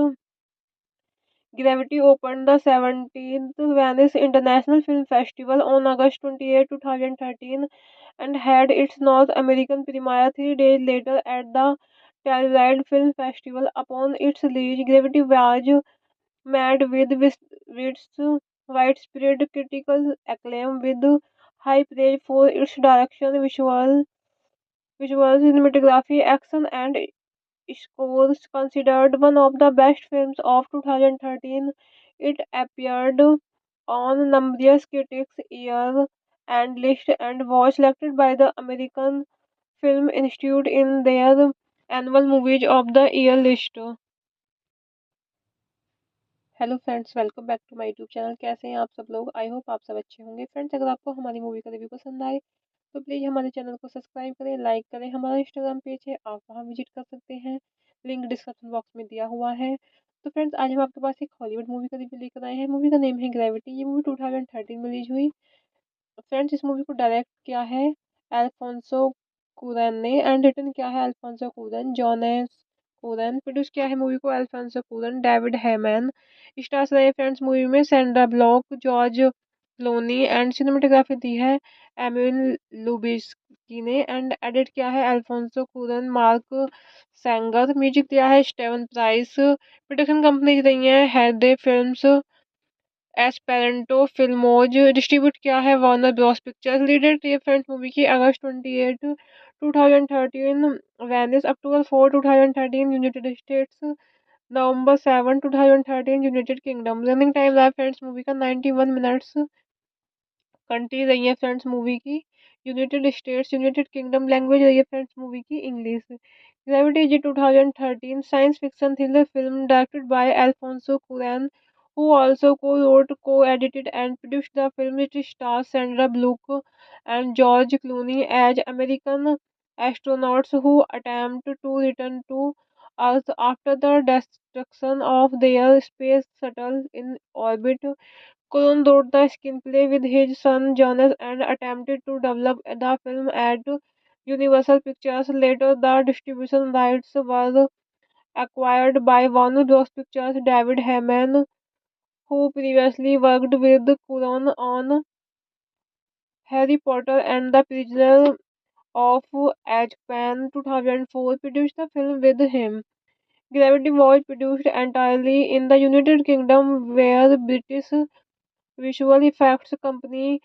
Gravity opened the 17th Venice International Film Festival on August 28, 2013 and had its North American premiere 3 days later at the Telluride Film Festival. Upon its release, Gravity was met with widespread critical acclaim with high praise for its direction, visual cinematography, action, and scores. Considered one of the best films of 2013, it appeared on numerous critics' year and list and was selected by the American Film Institute in their annual Movies of the Year list. Hello friends, welcome back to my YouTube channel. कैसे हैं आप सब लोग? I hope आप सब अच्छे होंगे। Friends, अगर आपको हमारी मूवी का रिव्यू पसंद आए तो प्लीज़ हमारे चैनल को सब्सक्राइब करें, लाइक करें। हमारा इंस्टाग्राम पेज है, आप वहां विजिट कर सकते हैं, लिंक डिस्क्रिप्शन बॉक्स में दिया हुआ है। तो फ्रेंड्स, आज हम आपके पास एक हॉलीवुड मूवी का रिव्यू लेकर आए हैं। मूवी का नेम है ग्रेविटी। ये मूवी 2013 में रिलीज हुई। फ्रेंड्स, इस मूवी को डायरेक्ट किया है अल्फोंसो कुरैन ने एंड रिटन किया है Alfonso Cuaron, Jonas Cuaron. Produce किया है मूवी को Alfonso Cuaron, David Heyman. Stars रहे फ्रेंड्स मूवी में Sandra Bullock, George Clooney and cinematography दी है एमिल लुबिस्की ने एंड एडिट किया है Alfonso Cuaron, Mark Sanger. Music दिया है स्टेवन प्राइस। प्रोडक्शन कंपनी रही है हेडे फिल्म्स, एस्पेरेंटो फिल्मोज। डिस्ट्रीब्यूट किया है वार्नर ब्रॉस पिक्चर्स। लीडेड थी फ्रेंड्स मूवी की अगस्त 28 2013 वेनिस, अक्टूबर 4 2013 यूनाइटेड स्टेट्स, नवंबर 7 2013 यूनाइटेड किंगडम। रनिंग टाइम रहा फ्रेंड्स मूवी का 91 मिनट्स। कंट्री रही है फ्रेंड्स मूवी की United States, United Kingdom. Language रही है फ्रेंड्स मूवी की इंग्लिश। ग्रेविटी जी 2013 science fiction thriller film directed by Alfonso Curran, who also co-wrote, co-edited and produced the film. It stars Sandra Bullock and George Clooney as American astronauts who attempt to return to Earth after the destruction of their space shuttle in orbit. Colon wrote the screenplay with his son Jonas and attempted to develop the film at Universal Pictures. Later, the distribution rights were acquired by Warner Bros. Pictures. David Heyman, who previously worked with Colon on Harry Potter and the Prisoner of Azkaban 2004, produced the film with him. Gravity was produced entirely in the United Kingdom, where British visual effects company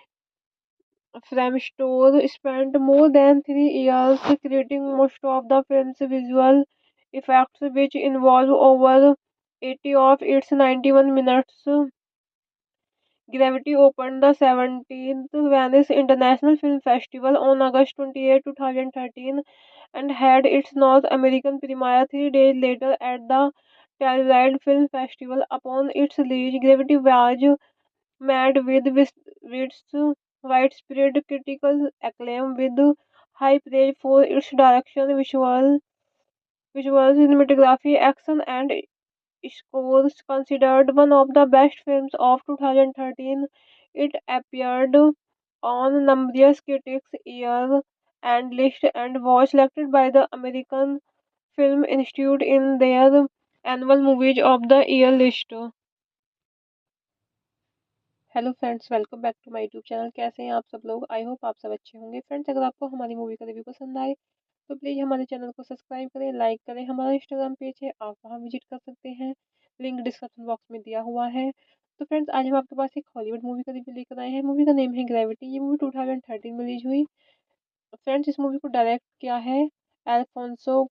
Framestore spent more than 3 years creating most of the film's visual effects, which involve over 80 of its 91 minutes. Gravity opened the 17th Venice International Film Festival on August 28, 2013 and had its North American premiere 3 days later at the Telluride Film Festival. Upon its release, Gravity was met with widespread critical acclaim with high praise for its direction, visual cinematography, action, and scores. Considered one of the best films of 2013, it appeared on numerous critics' year and list and was selected by the American Film Institute in their annual Movies of the Year list. Hello friends, welcome back to my YouTube channel. कैसे हैं आप सब लोग? I hope आप सब अच्छे होंगे। Friends, अगर आपको हमारी मूवी का रिव्यू पसंद आए तो प्लीज़ हमारे चैनल को सब्सक्राइब करें, लाइक करें। हमारा इंस्टाग्राम पेज है, आप वहां विजिट कर सकते हैं, लिंक डिस्क्रिप्शन बॉक्स में दिया हुआ है। तो फ्रेंड्स, आज हम आपके पास एक हॉलीवुड मूवी का रिव्यू लेकर आए हैं। मूवी का नेम है ग्रेविटी। ये मूवी 2013 में रिलीज हुई। फ्रेंड्स, इस मूवी को डायरेक्ट किया है अल्फोंसो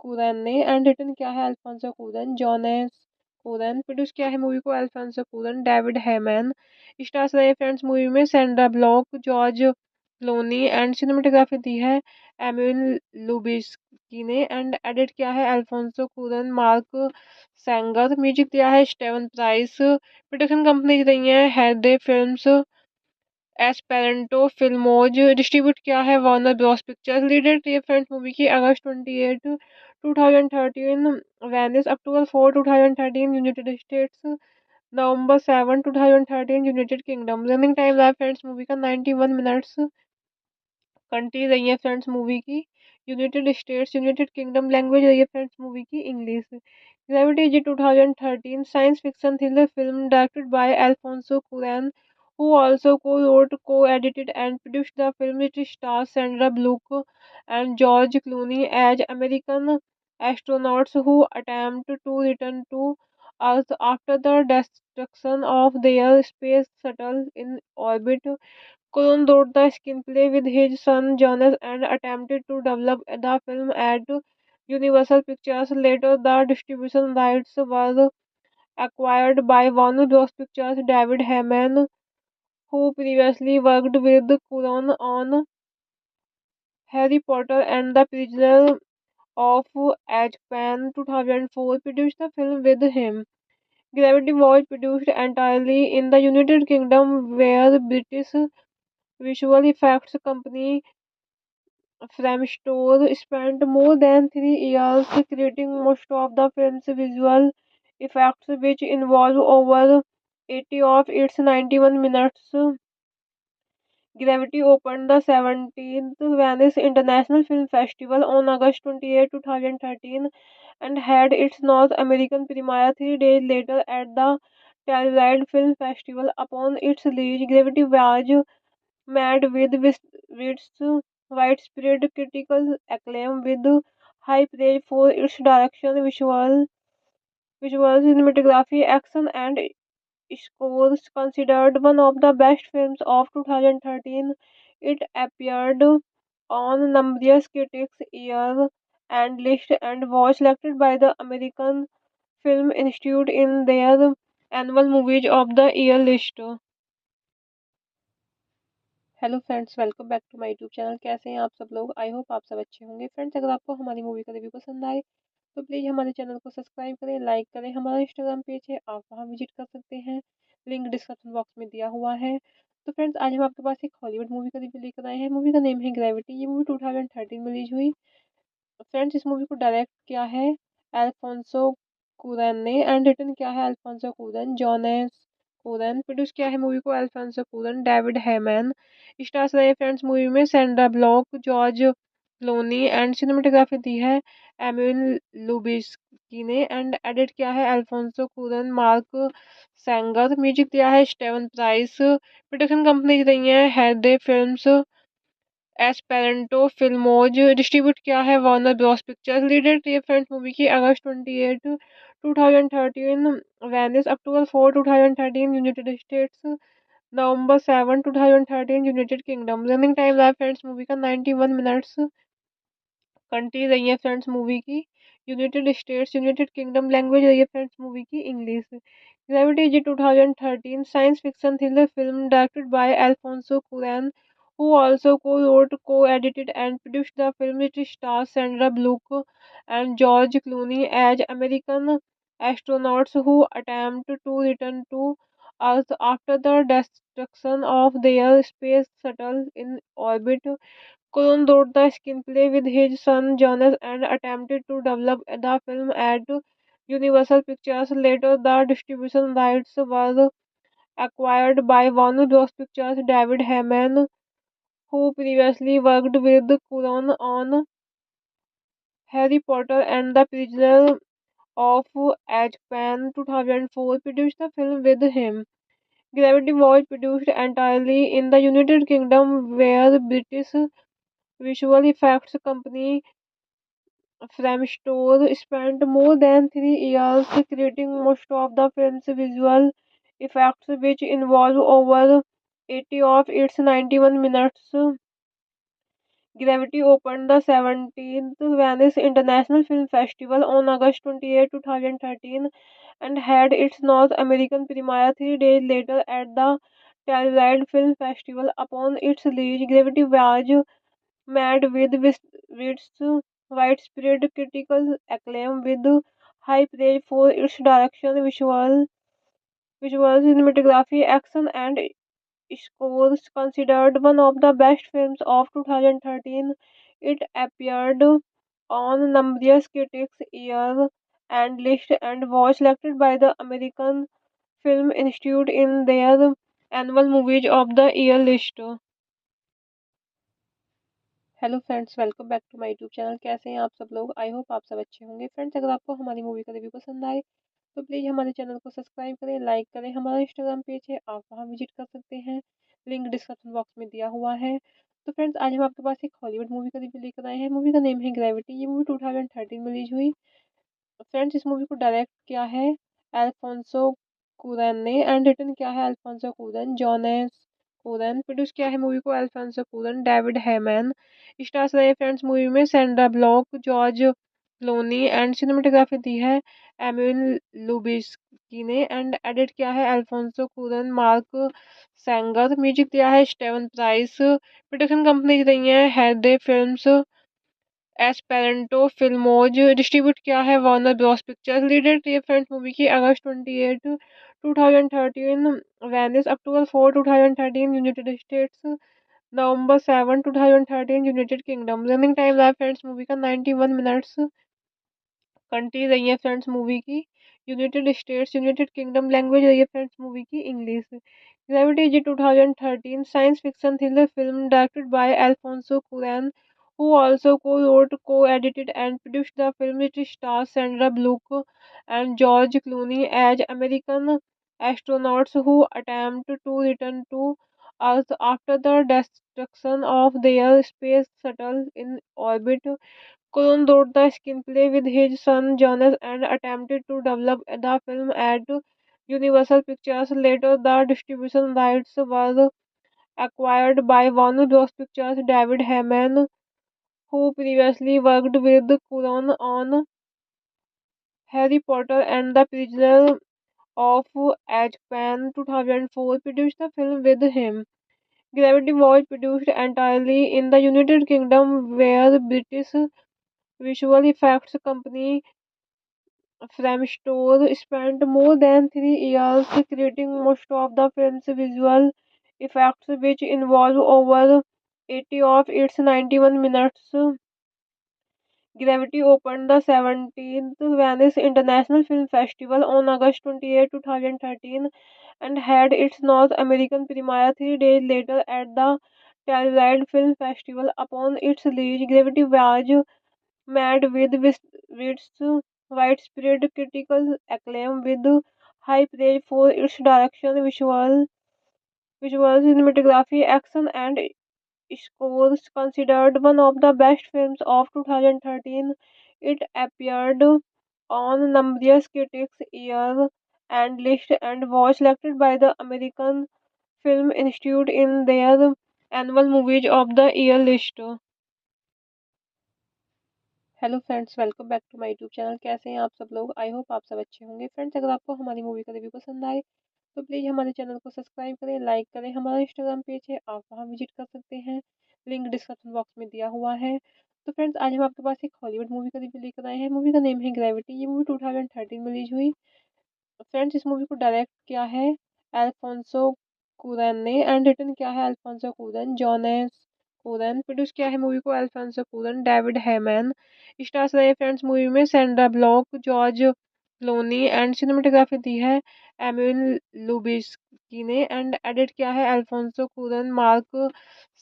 कुरैन ने एंड रिटन किया है Alfonso Cuaron, Jonas Cuaron. Produce किया है मूवी को Alfonso Cuaron, David Heyman. Stars रहे फ्रेंड्स मूवी में Sandra Bullock, George Clooney and cinematography दी है एमिल लुबिस्की ने एंड एडिट किया है Alfonso Cuaron, Mark Sanger. Music दिया है स्टेवन प्राइस। प्रोडक्शन कंपनी रही है हेडे फिल्म्स, एस्पेरेंटो फिल्मोज। डिस्ट्रीब्यूट किया है वार्नर ब्रॉस पिक्चर्स। लीडेड थी फ्रेंड्स मूवी की अगस्त 28 2013 वेनिस, अक्टूबर 4 2013 यूनाइटेड स्टेट्स, नवंबर 7 2013 यूनाइटेड किंगडम। रनिंग टाइम रहा फ्रेंड्स मूवी का 91 मिनट्स। कंट्री रही है फ्रेंड्स मूवी की United States, United Kingdom. Language रही है फ्रेंड्स मूवी की English. Gravity is 2013 science fiction thriller film directed by Alfonso Curran, who also co-wrote, co-edited and produced the film. It stars Sandra Bullock and George Clooney as American astronauts who attempt to return to Earth after the destruction of their space shuttle in orbit. Colon wrote the screenplay with his son Jonas and attempted to develop the film at Universal Pictures. Later, the distribution rights were acquired by Warner Bros. Pictures. David Heyman, who previously worked with Cuarón on Harry Potter and the Prisoner of Azkaban 2004, produced the film with him. Gravity was produced entirely in the United Kingdom, where British visual effects company Framestore spent more than 3 years creating most of the film's visual effects, which involve over 80 of its 91 minutes. Gravity opened the 17th Venice International Film Festival on August 28, 2013, and had its North American premiere 3 days later at the Telluride Film Festival. Upon its release, Gravity was met with widespread critical acclaim, with high praise for its direction, visual cinematography, action, and scores. Considered one of the best films of 2013, it appeared on numerous critics' year and list and was selected by the American Film Institute in their annual Movies of the Year list. Hello friends, welcome back to my YouTube channel. कैसे हैं आप सब लोग? I hope आप सब अच्छे होंगे। Friends, अगर आपको हमारी मूवी का रिव्यू पसंद आए तो प्लीज़ हमारे चैनल को सब्सक्राइब करें, लाइक करें। हमारा इंस्टाग्राम पेज है, आप वहां विजिट कर सकते हैं, लिंक डिस्क्रिप्शन बॉक्स में दिया हुआ है। तो फ्रेंड्स, आज हम आपके पास एक हॉलीवुड मूवी का रिव्यू लेकर आए हैं। मूवी का नेम है ग्रेविटी। ये मूवी 2013 में रिलीज हुई। फ्रेंड्स, इस मूवी को डायरेक्ट किया है अल्फोंसो कुरैन ने एंड रिटन किया है Alfonso Cuaron, Jonas Cuaron. Produce किया है मूवी को Alfonso Cuaron, David Heyman. Stars रहे फ्रेंड्स मूवी में Sandra Bullock, George Clooney and cinematography दी है एमिल लुबिस्की ने एंड एडिट किया है Alfonso Cuaron, Mark Sanger. Music दिया है स्टेवन प्राइस। प्रोडक्शन कंपनी रही है हेडे फिल्म्स, एस्पेरेंटो फिल्मोज। डिस्ट्रीब्यूट किया है वार्नर ब्रॉस पिक्चर्स। लीडेड थी फ्रेंड्स मूवी की अगस्त 28 2013 वेनिस, अक्टूबर 4 2013 यूनाइटेड स्टेट्स, नवंबर 7 2013 यूनाइटेड किंगडम। रनिंग टाइम रहा फ्रेंड्स मूवी का 91 मिनट्स। कंट्री रही है फ्रेंड्स मूवी की United States, United Kingdom. Language रही है फ्रेंड्स मूवी की English. Gravity is 2013 science fiction thriller film directed by Alfonso Curran, who also co-wrote, co-edited and produced the film. It stars Sandra Bullock and George Clooney as American astronauts who attempt to return to Earth after the destruction of their space shuttle in orbit. Colon wrote the screenplay with his son Jonas and attempted to develop the film at Universal Pictures. Later, the distribution rights were acquired by Warner Bros. Pictures. David Heyman, who previously worked with Cuarón on Harry Potter and the Prisoner of Azkaban 2004, produced the film with him. Gravity was produced entirely in the United Kingdom, where British visual effects company Framestore spent more than 3 years creating most of the film's visual effects, which involve over 80 of its 91 minutes. Gravity opened the 17th Venice International Film Festival on August 28, 2013, and had its North American premiere 3 days later at the Telluride Film Festival. Upon its release, Gravity was met with widespread critical acclaim, with high praise for its direction, visual cinematography, action, and scores. Considered one of the best films of 2013, it appeared on numerous critics' year and list and was selected by the American Film Institute in their annual Movies of the Year list. Hello friends, welcome back to my YouTube channel. कैसे हैं आप सब लोग? I hope आप सब अच्छे होंगे। Friends, अगर आपको हमारी मूवी का रिव्यू पसंद आए तो प्लीज़ हमारे चैनल को सब्सक्राइब करें, लाइक करें। हमारा इंस्टाग्राम पेज है, आप वहां विजिट कर सकते हैं, लिंक डिस्क्रिप्शन बॉक्स में दिया हुआ है। तो फ्रेंड्स, आज हम आपके पास एक हॉलीवुड मूवी का रिव्यू लेकर आए हैं। मूवी का नेम है ग्रेविटी। ये मूवी 2013 में रिलीज हुई। फ्रेंड्स, इस मूवी को डायरेक्ट किया है अल्फोंसो कुरैन ने एंड रिटन किया है Alfonso Cuaron, Jonas Cuaron. Produce किया है मूवी को Alfonso Cuaron, David Heyman. Stars रहे फ्रेंड्स मूवी में Sandra Bullock, George Clooney and cinematography दी है एमिल लुबिस्की ने एंड एडिट किया है Alfonso Cuaron, Mark Sanger. Music दिया है स्टेवन प्राइस। प्रोडक्शन कंपनी रही है हेडे फिल्म्स, एस्पेरेंटो फिल्मोज। डिस्ट्रीब्यूट किया है वार्नर ब्रॉस पिक्चर्स। लीडेड थी फ्रेंड्स मूवी की अगस्त 28 2013 वेनिस, अक्टूबर 4 2013 यूनाइटेड स्टेट्स, नवंबर 7 2013 यूनाइटेड किंगडम। रनिंग टाइम रहा फ्रेंड्स मूवी का 91 मिनट्स। कंट्री रही है फ्रेंड्स मूवी की United States, United Kingdom. Language रही है फ्रेंड्स मूवी की इंग्लिश। ग्रेविटी जी 2013 science fiction thriller film directed by Alfonso Curran, who also co-wrote, co-edited and produced the film. It stars Sandra Bullock and George Clooney as American astronauts who attempt to return to Earth after the destruction of their space shuttle in orbit. Colon wrote the screenplay with his son Jonas and attempted to develop the film at Universal Pictures. Later, the distribution rights were acquired by Warner Bros. Pictures. David Heyman, who previously worked with Cuarón on Harry Potter and the Prisoner of Azkaban 2004, produced the film with him. Gravity was produced entirely in the United Kingdom, where British visual effects company Framestore spent more than 3 years creating most of the film's visual effects, which involve over 80 of its 91 minutes. Gravity opened the 17th Venice International Film Festival on August 28, 2013 and had its North American premiere 3 days later at the Telluride Film Festival. Upon its release, Gravity was met with widespread critical acclaim with high praise for its direction, visual cinematography, action, and scores. Considered one of the best films of 2013, it appeared on numerous critics' year and list and was selected by the American Film Institute in their annual Movies of the Year list. Hello friends, welcome back to my YouTube channel. कैसे हैं आप सब लोग? I hope आप सब अच्छे होंगे। Friends, अगर आपको हमारी मूवी का रिव्यू पसंद आए तो प्लीज़ हमारे चैनल को सब्सक्राइब करें, लाइक करें। हमारा इंस्टाग्राम पेज है, आप वहां विजिट कर सकते हैं, लिंक डिस्क्रिप्शन बॉक्स में दिया हुआ है। तो फ्रेंड्स, आज हम आपके पास एक हॉलीवुड मूवी का रिव्यू लेकर आए हैं। मूवी का नेम है ग्रेविटी। ये मूवी 2013 में रिलीज हुई। फ्रेंड्स, इस मूवी को डायरेक्ट किया है अल्फोंसो कुरैन ने एंड रिटन किया है Alfonso Cuaron, Jonas Cuaron. Produce किया है मूवी को Alfonso Cuaron, David Heyman. Stars रहे फ्रेंड्स मूवी में Sandra Bullock, George Clooney and cinematography दी है एमिल लुबिस्की ने एंड एडिट किया है Alfonso Cuaron, Mark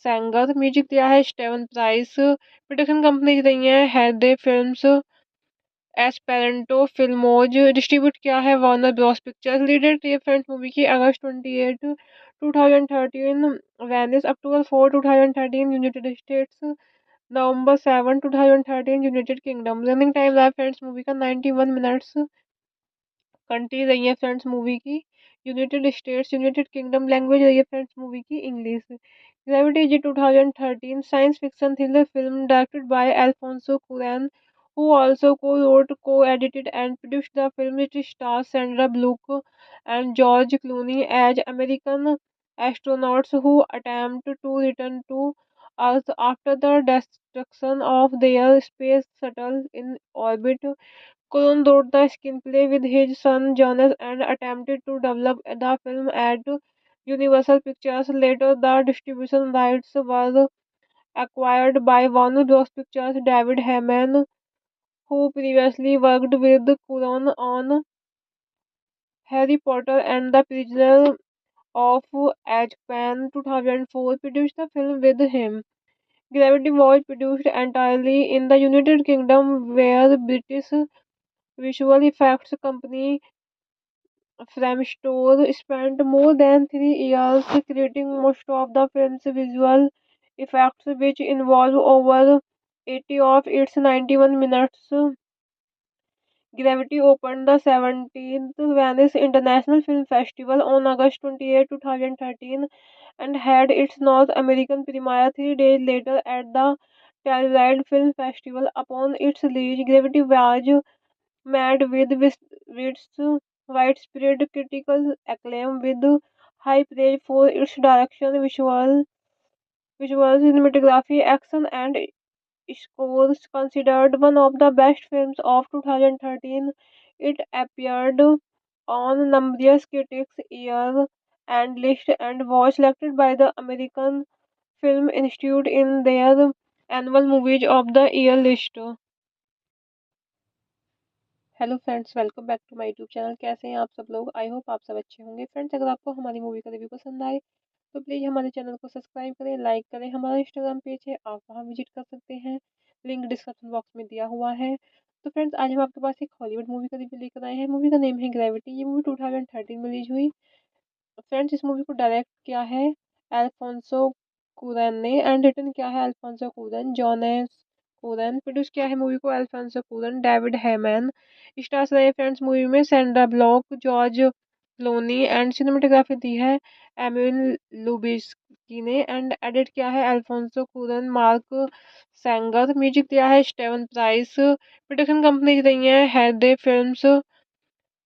Sanger. Music दिया है स्टेवन प्राइस। प्रोडक्शन कंपनी रही है हेडे फिल्म्स, एस्पेरेंटो फिल्मोज। डिस्ट्रीब्यूट किया है वार्नर ब्रॉस पिक्चर्स। लीडेड थी फ्रेंड्स मूवी की अगस्त 28 2013 वेनिस, अक्टूबर 4 2013 यूनाइटेड स्टेट्स, नवंबर 7 2013 यूनाइटेड किंगडम। रनिंग टाइम रहा फ्रेंड्स मूवी का 91 मिनट्स। कंट्री रही है फ्रेंड्स मूवी की United States, United Kingdom. Language रही है फ्रेंड्स मूवी की इंग्लिश। ग्रेविटी जी 2013 science fiction thriller film directed by Alfonso Curran, who also co-wrote, co-edited and produced the film. It stars Sandra Bullock and George Clooney as American astronauts who attempt to return to Earth after the destruction of their space shuttle in orbit. Colon wrote the screenplay with his son Jonas and attempted to develop the film at Universal Pictures. Later, the distribution rights were acquired by Warner Bros. Pictures. David Heyman, who previously worked with Cuarón on Harry Potter and the Prisoner of Azkaban 2004, produced the film with him. Gravity was produced entirely in the United Kingdom, where British visual effects company Framestore spent more than 3 years creating most of the film's visual effects, which involve over 80 of its 91 minutes. Gravity opened the 17th Venice International Film Festival on August 28, 2013, and had its North American premiere 3 days later at the Telluride Film Festival. Upon its release, Gravity was met with widespread critical acclaim, with high praise for its direction, visual cinematography, action, and scores. Considered one of the best films of 2013, it appeared on numerous critics' year and list and was selected by the American Film Institute in their annual Movies of the Year list. Hello friends, welcome back to my YouTube channel. कैसे हैं आप सब लोग? I hope आप सब अच्छे होंगे। Friends, अगर आपको हमारी मूवी का रिव्यू पसंद आए तो प्लीज़ हमारे चैनल को सब्सक्राइब करें, लाइक करें। हमारा इंस्टाग्राम पेज है, आप वहां विजिट कर सकते हैं, लिंक डिस्क्रिप्शन बॉक्स में दिया हुआ है। तो फ्रेंड्स, आज हम आपके पास एक हॉलीवुड मूवी का रिव्यू लेकर आए हैं। मूवी का नेम है ग्रेविटी। ये मूवी 2013 में रिलीज हुई। फ्रेंड्स, इस मूवी को डायरेक्ट किया है अल्फोंसो कुरैन ने एंड रिटन किया है Alfonso Cuaron, Jonas Cuaron. Produce किया है मूवी को Alfonso Cuaron, David Heyman. Stars रहे फ्रेंड्स मूवी में Sandra Bullock, George Clooney and cinematography दी है एमिल लुबिस्की ने एंड एडिट किया है Alfonso Cuaron, Mark Sanger. Music दिया है स्टेवन प्राइस। प्रोडक्शन कंपनी रही है हेडे फिल्म्स,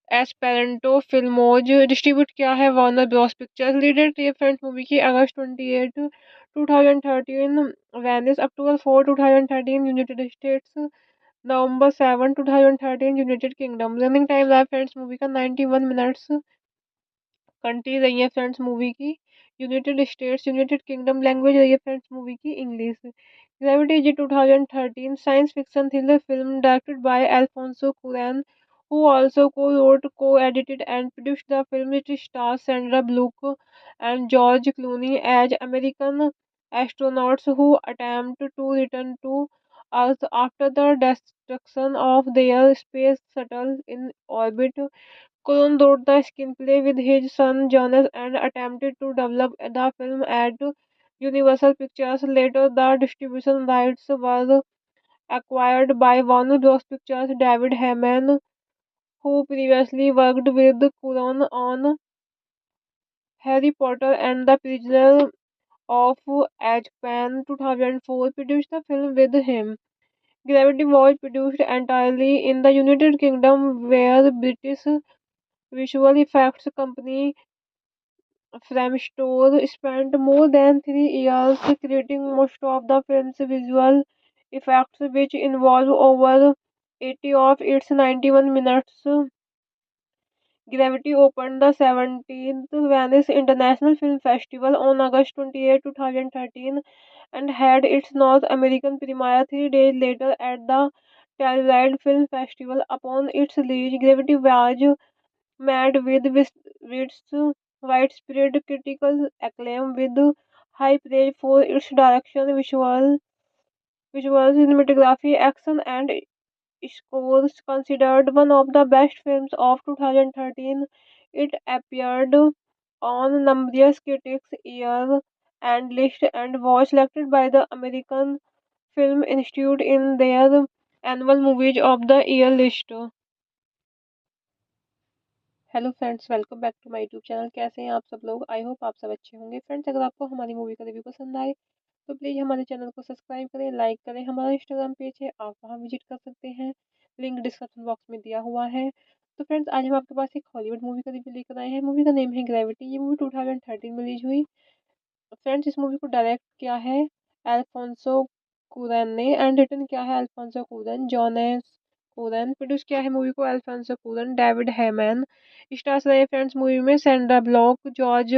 एस्पेरेंटो फिल्मोज। डिस्ट्रीब्यूट किया है वार्नर ब्रॉस पिक्चर्स। लीडेड थी फ्रेंड्स मूवी की अगस्त 28 2013 वेनिस, अक्टूबर 4 2013 यूनाइटेड स्टेट्स, नवंबर 7 2013 यूनाइटेड किंगडम। रनिंग टाइम रहा फ्रेंड्स मूवी का 91 मिनट्स। कंट्री रही है फ्रेंड्स मूवी की United States, United Kingdom. Language रही है फ्रेंड्स मूवी की English. Gravity is 2013 science fiction thriller film directed by Alfonso Curran, who also co-wrote, co-edited and produced the film. It stars Sandra Bullock and George Clooney as American astronauts who attempt to return to Earth after the destruction of their space shuttle in orbit. Colon wrote the screenplay with his son Jonas and attempted to develop the film at Universal Pictures. Later, the distribution rights were acquired by Warner Bros. Pictures. David Heyman, who previously worked with Colon on Harry Potter and the Prisoner of Azkaban 2004, produced the film with him. Gravity was produced entirely in the United Kingdom, where British visual effects company Framestore spent more than 3 years creating most of the film's visual effects, which involve over 80 of its 91 minutes. Gravity opened the 17th Venice International Film Festival on August 28, 2013, and had its North American premiere 3 days later at the Telluride Film Festival. Upon its release, Gravity was met with widespread critical acclaim, with high praise for its direction, visual cinematography, action, and scores. Considered one of the best films of 2013, it appeared on numerous critics' year and list and was selected by the American Film Institute in their annual Movies of the Year list. Hello friends, welcome back to my YouTube channel. कैसे हैं आप सब लोग? I hope आप सब अच्छे होंगे। Friends, अगर आपको हमारी मूवी का रिव्यू पसंद आए तो प्लीज़ हमारे चैनल को सब्सक्राइब करें, लाइक करें। हमारा इंस्टाग्राम पेज है, आप वहां विजिट कर सकते हैं, लिंक डिस्क्रिप्शन बॉक्स में दिया हुआ है। तो फ्रेंड्स, आज हम आपके पास एक हॉलीवुड मूवी का रिव्यू लेकर आए हैं। मूवी का नेम है ग्रेविटी। ये मूवी 2013 में रिलीज हुई। फ्रेंड्स, इस मूवी को डायरेक्ट किया है अल्फोंसो कुरैन ने एंड रिटन किया है Alfonso Cuaron, Jonas Cuaron. Produce किया है मूवी को Alfonso Cuaron, David Heyman. Stars रहे फ्रेंड्स मूवी में Sandra Bullock, George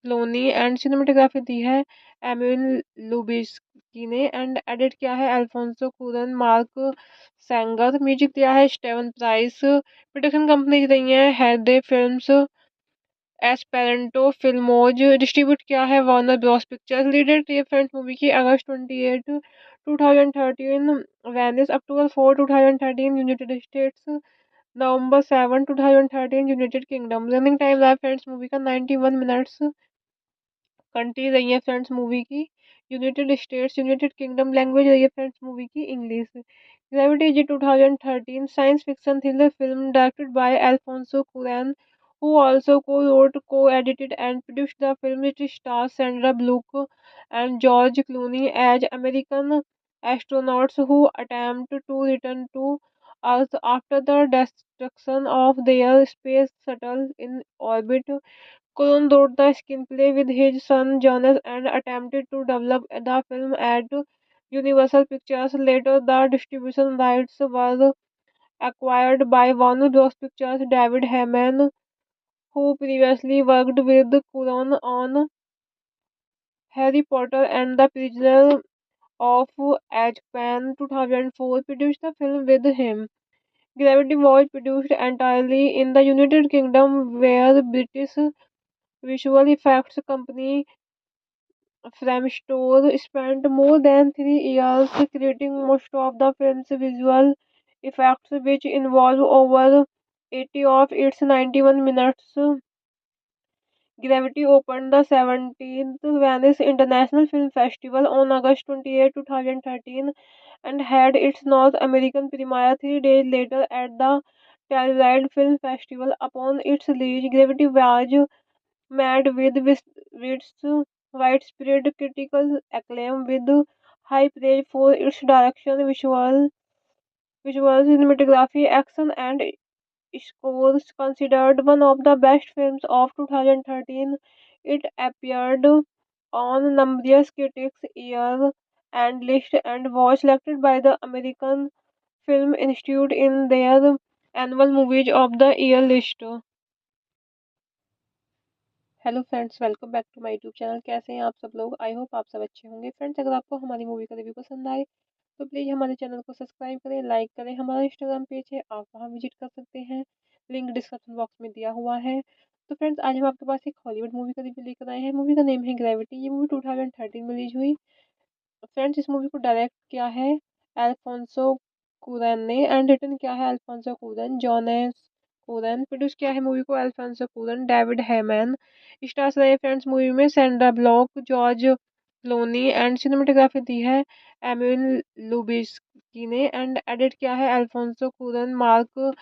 Clooney and cinematography दी है एमिल लुबिस्की ने एंड एडिट किया है Alfonso Cuaron, Mark Sanger. Music दिया है स्टेवन प्राइस। प्रोडक्शन कंपनी रही है हेडे फिल्म्स, एस्पेरेंटो फिल्मोज डिस्ट्रीब्यूट किया है वार्नर ब्रॉस पिक्चर्स। लीडेड थी फ्रेंड्स मूवी की अगस्त 28 2013, वेनिस अक्टूबर 4 2013, यूनाइटेड स्टेट्स नवंबर 7 2013, यूनाइटेड किंगडम। रनिंग टाइम रहा फ्रेंड्स मूवी का 91 मिनट्स। कंट्री रही है फ्रेंड्स मूवी की United States, United Kingdom. Language रही है फ्रेंड्स मूवी की इंग्लिश। ग्रेविटी जी 2013 science fiction thriller film directed by Alfonso Curran, who also co-wrote, co-edited and produced the film. It stars Sandra Bullock and George Clooney as American astronauts who attempt to return to Earth after the destruction of their space shuttle in orbit. Cullen wrote the screenplay with his son Jonas and attempted to develop the film at Universal Pictures. Later, the distribution rights were acquired by Warner Bros. Pictures. David Heyman, who previously worked with Cullen on Harry Potter and the Prisoner of Azkaban 2004, produced the film with him. Gravity was produced entirely in the United Kingdom, where British visual effects company Framstore spent more than 3 years creating most of the film's visual effects, which involve over 80 of its 91 minutes. Gravity opened the 17th Venice International Film Festival on August 28, 2013, and had its North American premiere 3 days later at the Telluride Film Festival. Upon its release, Gravity was met with widespread critical acclaim, with high praise for its direction, visual cinematography, action, and scores. Considered one of the best films of 2013, it appeared on numerous critics' year and list and was selected by the American Film Institute in their annual Movies of the Year list। Hello friends, welcome back to my YouTube channel. कैसे हैं आप सब लोग? I hope आप सब अच्छे होंगे। Friends, अगर आपको हमारी मूवी का रिव्यू पसंद आए तो प्लीज़ हमारे चैनल को सब्सक्राइब करें, लाइक करें। हमारा इंस्टाग्राम पेज है, आप वहां विजिट कर सकते हैं, लिंक डिस्क्रिप्शन बॉक्स में दिया हुआ है। तो फ्रेंड्स, आज हम आपके पास एक हॉलीवुड मूवी का रिव्यू लेकर आए हैं। मूवी का नेम है ग्रेविटी। ये मूवी 2013 में रिलीज हुई। फ्रेंड्स, इस मूवी को डायरेक्ट किया है अल्फोंसो कुरैन ने एंड रिटन किया है Alfonso Cuaron, Jonas Cuaron. Produce किया है मूवी को Alfonso Cuaron, David Heyman. Stars रहे फ्रेंड्स मूवी में Sandra Bullock, George Clooney and cinematography दी है एमिल लुबिस्की ने एंड एडिट किया है Alfonso Cuaron, Mark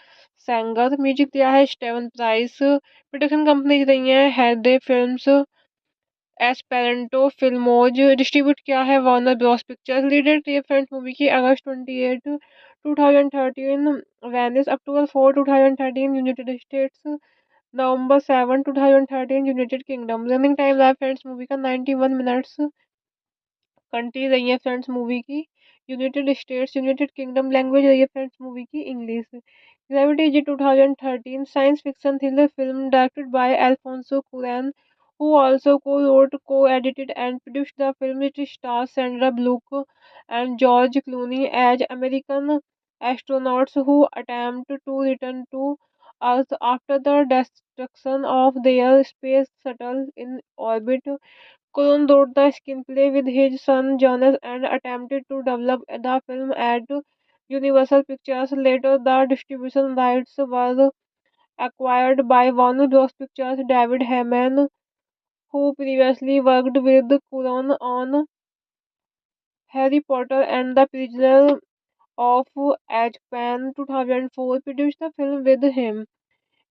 Sanger. Music दिया है स्टेवन प्राइस। प्रोडक्शन कंपनी रही है हेडे फिल्म्स, एस्पेरेंटो फिल्मोज। डिस्ट्रीब्यूट किया है वार्नर ब्रॉस पिक्चर्स। लीडेड थी फ्रेंड्स मूवी की अगस्त 28 2013, वेनिस अक्टूबर 4 2013, यूनाइटेड स्टेट्स नवंबर 7 2013, यूनाइटेड किंगडम। रनिंग टाइम रहा फ्रेंड्स मूवी का 91 मिनट्स। कंट्री रही है फ्रेंड्स मूवी की United States, United Kingdom. Language रही है फ्रेंड्स मूवी की इंग्लिश। ग्रेविटी जी 2013 science fiction thriller film directed by Alfonso Curran, who also co-wrote, co-edited and produced the film. It stars Sandra Bullock and George Clooney as American astronauts who attempt to return to Earth after the destruction of their space shuttle in orbit. Cullen wrote the screenplay with his son Jonas and attempted to develop the film at Universal Pictures. Later, the distribution rights were acquired by Warner Bros. Pictures. David Heyman, who previously worked with Cullen on Harry Potter and the Prisoner of Azkaban 2004, produced the film with him.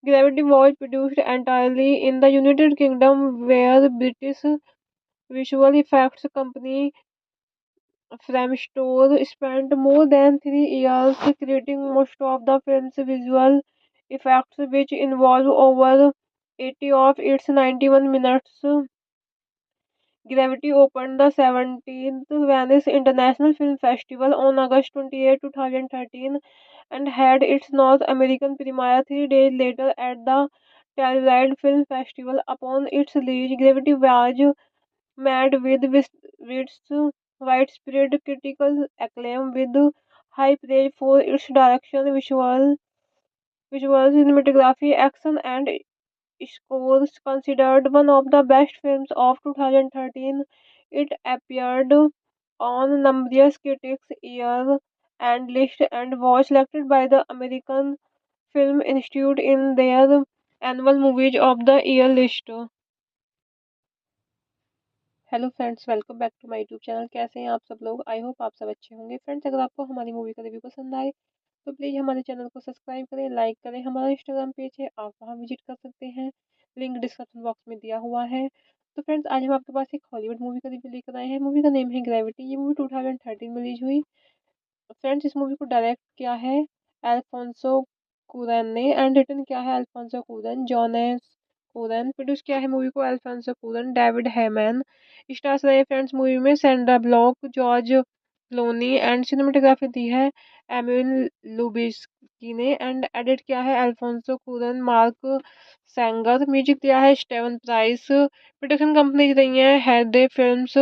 Gravity was produced entirely in the United Kingdom, where British visual effects company Framstore spent more than 3 years creating most of the film's visual effects, which involve over 80 of its 91 minutes. Gravity opened the 17th Venice International Film Festival on August 28, 2013, and had its North American premiere 3 days later at the Telluride Film Festival. Upon its release, Gravity was met with widespread critical acclaim, with high praise for its direction, visual cinematography, action, and scores considered one of the best films of 2013. It appeared on numerous critics' year and list and was selected by the American Film Institute in their annual Movies of the Year list। Hello friends, welcome back to my YouTube channel. कैसे हैं आप सब लोग? I hope आप सब अच्छे होंगे। Friends, अगर आपको हमारी मूवी का रिव्यू पसंद आए तो प्लीज़ हमारे चैनल को सब्सक्राइब करें, लाइक करें। हमारा इंस्टाग्राम पेज है, आप वहां विजिट कर सकते हैं, लिंक डिस्क्रिप्शन बॉक्स में दिया हुआ है। तो फ्रेंड्स, आज हम आपके पास एक हॉलीवुड मूवी का रिव्यू लेकर आए हैं। मूवी का नेम है ग्रेविटी। ये मूवी 2013 में रिलीज हुई। फ्रेंड्स, इस मूवी को डायरेक्ट किया है अल्फोंसो कुरैन ने एंड रिटन किया है Alfonso Cuaron, Jonas Cuaron. Produce किया है मूवी को Alfonso Cuaron, David Heyman. Stars रहे फ्रेंड्स मूवी में Sandra Bullock, George Clooney and cinematography दी है एमिल लुबिस्की ने एंड एडिट किया है Alfonso Cuaron, Mark Sanger. Music दिया है स्टेवन प्राइस। प्रोडक्शन कंपनी रही है हेडे फिल्म्स,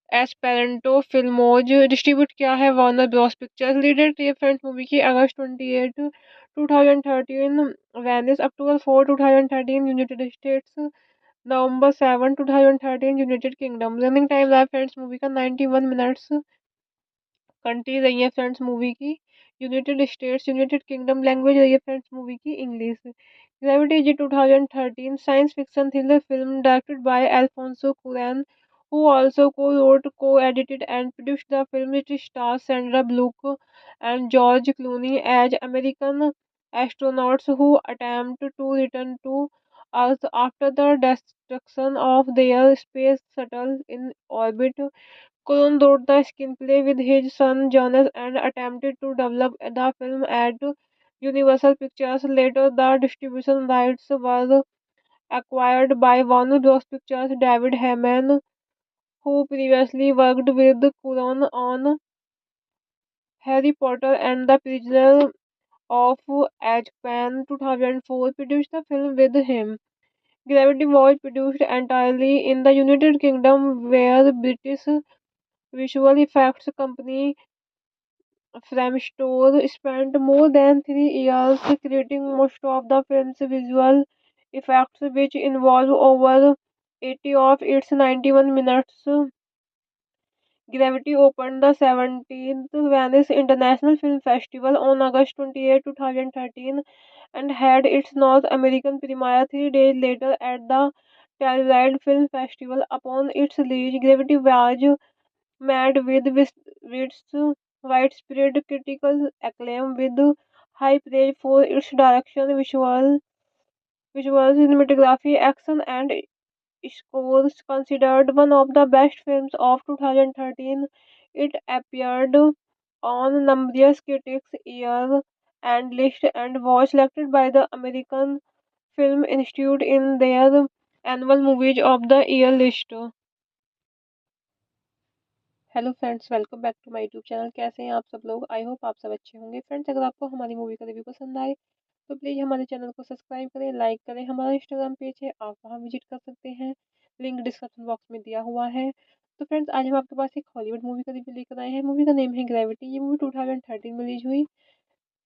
एस्पेरेंटो फिल्मोज। डिस्ट्रीब्यूट किया है वार्नर ब्रॉस पिक्चर्स। लीडेड थी फ्रेंड्स मूवी की अगस्त 28 2013, वेनिस अक्टूबर 4 2013 यूनाइटेड स्टेट्स, नवंबर 7 2013 यूनाइटेड किंगडम। रनिंग टाइम रहा फ्रेंड्स मूवी का 91 मिनट्स। कंट्री रही है फ्रेंड्स मूवी की United States, United Kingdom. Language रही है फ्रेंड्स मूवी की इंग्लिश। ग्रेविटी जी 2013 science fiction thriller film directed by Alfonso Curran, who also co-wrote, co-edited and produced the film. It stars Sandra Bullock and George Clooney as American astronauts who attempt to return to Earth after the destruction of their space shuttle in orbit. Colon wrote the screenplay with his son Jonas and attempted to develop the film at Universal Pictures. Later, the distribution rights were acquired by Warner Bros. Pictures. David Heyman, who previously worked with Cuarón on Harry Potter and the Prisoner of Azkaban 2004, produced the film with him. Gravity was produced entirely in the United Kingdom, where British visual effects company Framestore spent more than 3 years creating most of the film's visual effects, which involve over 80 of its 91 minutes. Gravity opened the 17th Venice International Film Festival on August 28, 2013 and had its North American premiere 3 days later at the Telluride Film Festival. Upon its release, Gravity was met with widespread critical acclaim with high praise for its direction, visual cinematography, action, and scores. Considered one of the best films of 2013, it appeared on numerous critics' year and list and was selected by the American Film Institute in their annual Movies of the Year list। Hello friends, welcome back to my YouTube channel. कैसे हैं आप सब लोग? I hope आप सब अच्छे होंगे। Friends, अगर आपको हमारी मूवी का रिव्यू पसंद आए तो प्लीज़ हमारे चैनल को सब्सक्राइब करें, लाइक करें। हमारा इंस्टाग्राम पेज है, आप वहां विजिट कर सकते हैं, लिंक डिस्क्रिप्शन बॉक्स में दिया हुआ है। तो फ्रेंड्स, आज हम आपके पास एक हॉलीवुड मूवी का रिव्यू लेकर आए हैं। मूवी का नेम है ग्रेविटी। ये मूवी 2013 में रिलीज हुई।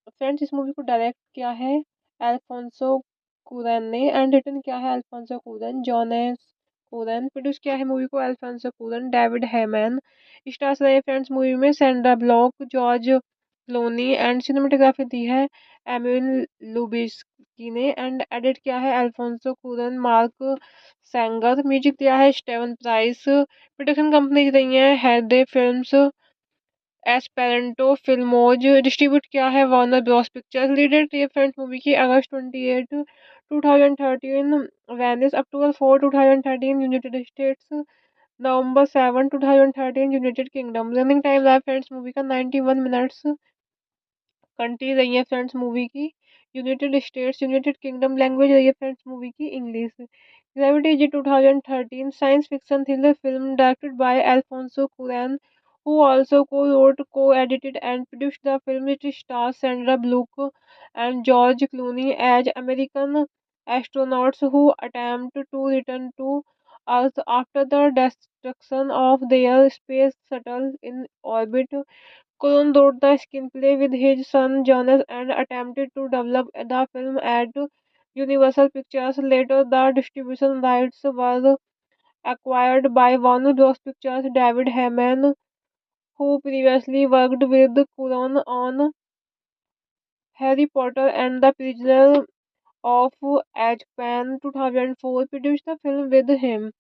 फ्रेंड्स, इस मूवी को डायरेक्ट किया है अल्फोंसो कुरैन ने एंड रिटन किया है Alfonso Cuaron, Jonas Cuaron. Produce किया है मूवी को Alfonso Cuaron, David Heyman. Stars रहे फ्रेंड्स मूवी में Sandra Bullock, George Clooney and cinematography दी है एमिल लुबिस्की ने एंड एडिट किया है Alfonso Cuaron, Mark Sanger. Music दिया है स्टेवन प्राइस। प्रोडक्शन कंपनी रही है हेडे फिल्म्स, एस्पेरेंटो फिल्मोज। डिस्ट्रीब्यूट किया है वार्नर ब्रॉस पिक्चर्स। लीडेड थी फ्रेंड्स मूवी की अगस्त 28 2013, वेनिस अक्टूबर 4 2013 यूनाइटेड स्टेट्स, नवंबर 7 2013 यूनाइटेड किंगडम। रनिंग टाइम रहा फ्रेंड्स मूवी का 91 मिनट्स। कंट्री रही है फ्रेंड्स मूवी की United States, United Kingdom. Language रही है फ्रेंड्स मूवी की इंग्लिश। ग्रेविटी जी 2013 science fiction thriller film directed by Alfonso Curran, who also co-wrote, co-edited and produced the film. It stars Sandra Bullock and George Clooney as American astronauts who attempt to return to Earth after the destruction of their space shuttle in orbit. Colon wrote the screenplay with his son Jonas and attempted to develop the film at Universal Pictures. Later, the distribution rights were acquired by Warner Bros. Pictures. David Heyman, who previously worked with Cuarón on Harry Potter and the Prisoner of Azkaban 2004, produced the film with him.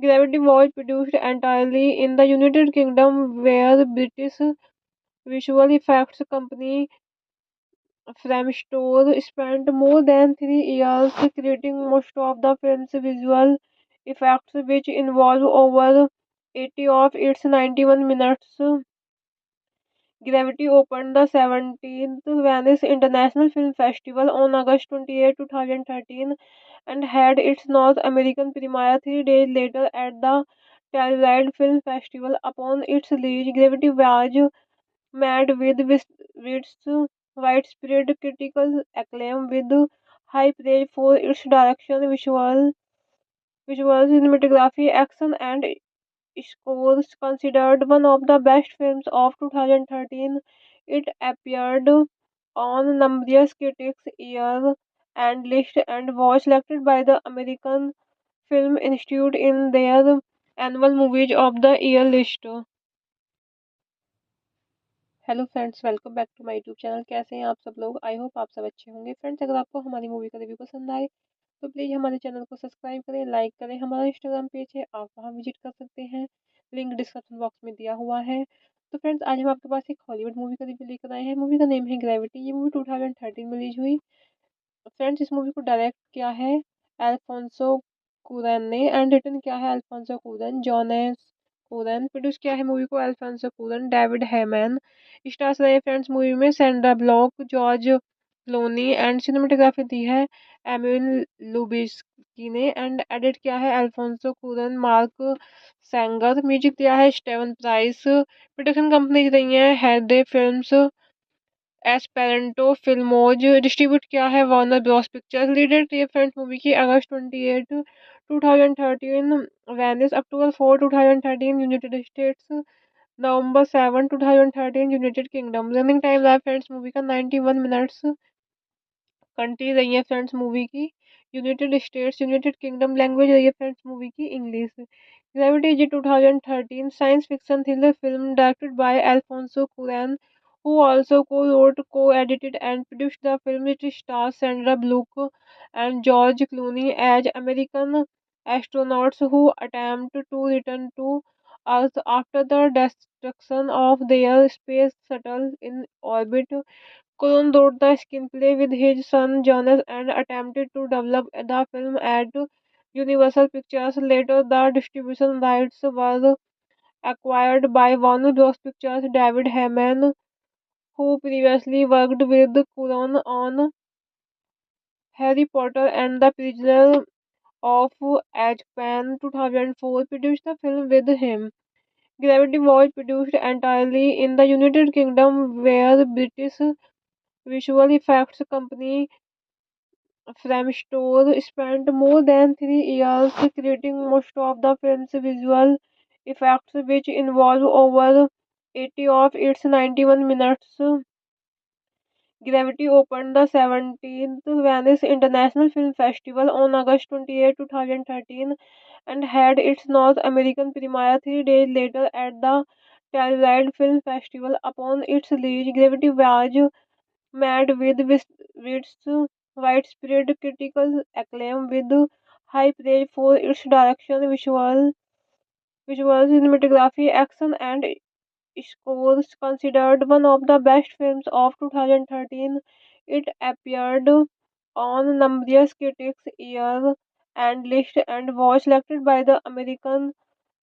Gravity was produced entirely in the United Kingdom, where British visual effects company Framestore spent more than 3 years creating most of the film's visual effects, which involve over 80 of its 91 minutes. Gravity opened the 17th Venice International Film Festival on August 28, 2013, and had its North American premiere 3 days later at the Telluride Film Festival. Upon its release, Gravity was met with widespread critical acclaim, with high praise for its direction, visual cinematography, action, and scores. Considered one of the best films of 2013, it appeared on numerous critics' year and list and was selected by the American Film Institute in their annual Movies of the Year list. Hello friends, welcome back to my YouTube channel. कैसे हैं आप सब लोग? I hope आप सब अच्छे होंगे। Friends, अगर आपको हमारी मूवी का रिव्यू पसंद आए तो प्लीज़ हमारे चैनल को सब्सक्राइब करें, लाइक करें। हमारा इंस्टाग्राम पेज है, आप वहां विजिट कर सकते हैं, लिंक डिस्क्रिप्शन बॉक्स में दिया हुआ है। तो फ्रेंड्स, आज हम आपके पास एक हॉलीवुड मूवी का रिव्यू लेकर आए हैं। मूवी का नेम है ग्रेविटी। ये मूवी 2013 में रिलीज हुई। फ्रेंड्स, इस मूवी को डायरेक्ट किया है अल्फोंसो कुरैन ने एंड रिटन किया है Alfonso Cuaron, Jonas Cuaron. Produce किया है मूवी को Alfonso Cuaron, David Heyman. Stars रहे फ्रेंड्स मूवी में Sandra Bullock, George Clooney and cinematography दी है एमिल लुबिस्की ने एंड एडिट किया है Alfonso Cuaron, Mark Sanger. Music दिया है स्टेवन प्राइस। प्रोडक्शन कंपनी रही है हेडे फिल्म्स, एस्पेरेंटो फिल्मोज। डिस्ट्रीब्यूट किया है वार्नर ब्रॉस पिक्चर्स। लीडेड थी फ्रेंड्स मूवी की अगस्त 28 2013 वेनिस, अक्टूबर 4 2013 यूनाइटेड स्टेट्स, नवंबर 7 2013 यूनाइटेड किंगडम। रनिंग टाइम रहा फ्रेंड्स मूवी का 91 मिनट्स। कंट्री रही है फ्रेंड्स मूवी की United States, United Kingdom. Language रही है फ्रेंड्स मूवी की English. Gravity is 2013 science fiction thriller film directed by Alfonso Curran, who also co-wrote, co-edited and produced the film. It stars Sandra Bullock and George Clooney as American astronauts who attempt to return to Earth after the destruction of their space shuttle in orbit. Colon wrote the screenplay with his son Jonas and attempted to develop the film at Universal Pictures. Later, the distribution rights were acquired by Warner Bros. Pictures. David Heyman, who previously worked with Cuarón on Harry Potter and the Prisoner of Azkaban 2004, produced the film with him. Gravity was produced entirely in the United Kingdom, where British visual effects company Framestore spent more than 3 years creating most of the film's visual effects, which involve over 80 of its 91 minutes. Gravity opened the 17th Venice International Film Festival on August 28, 2013, and had its North American premiere 3 days later at the Telluride Film Festival. Upon its release, Gravity was met with widespread critical acclaim, with high praise for its direction, visual cinematography, action, and scores. Considered one of the best films of 2013, it appeared on numerous critics' year and list and was selected by the American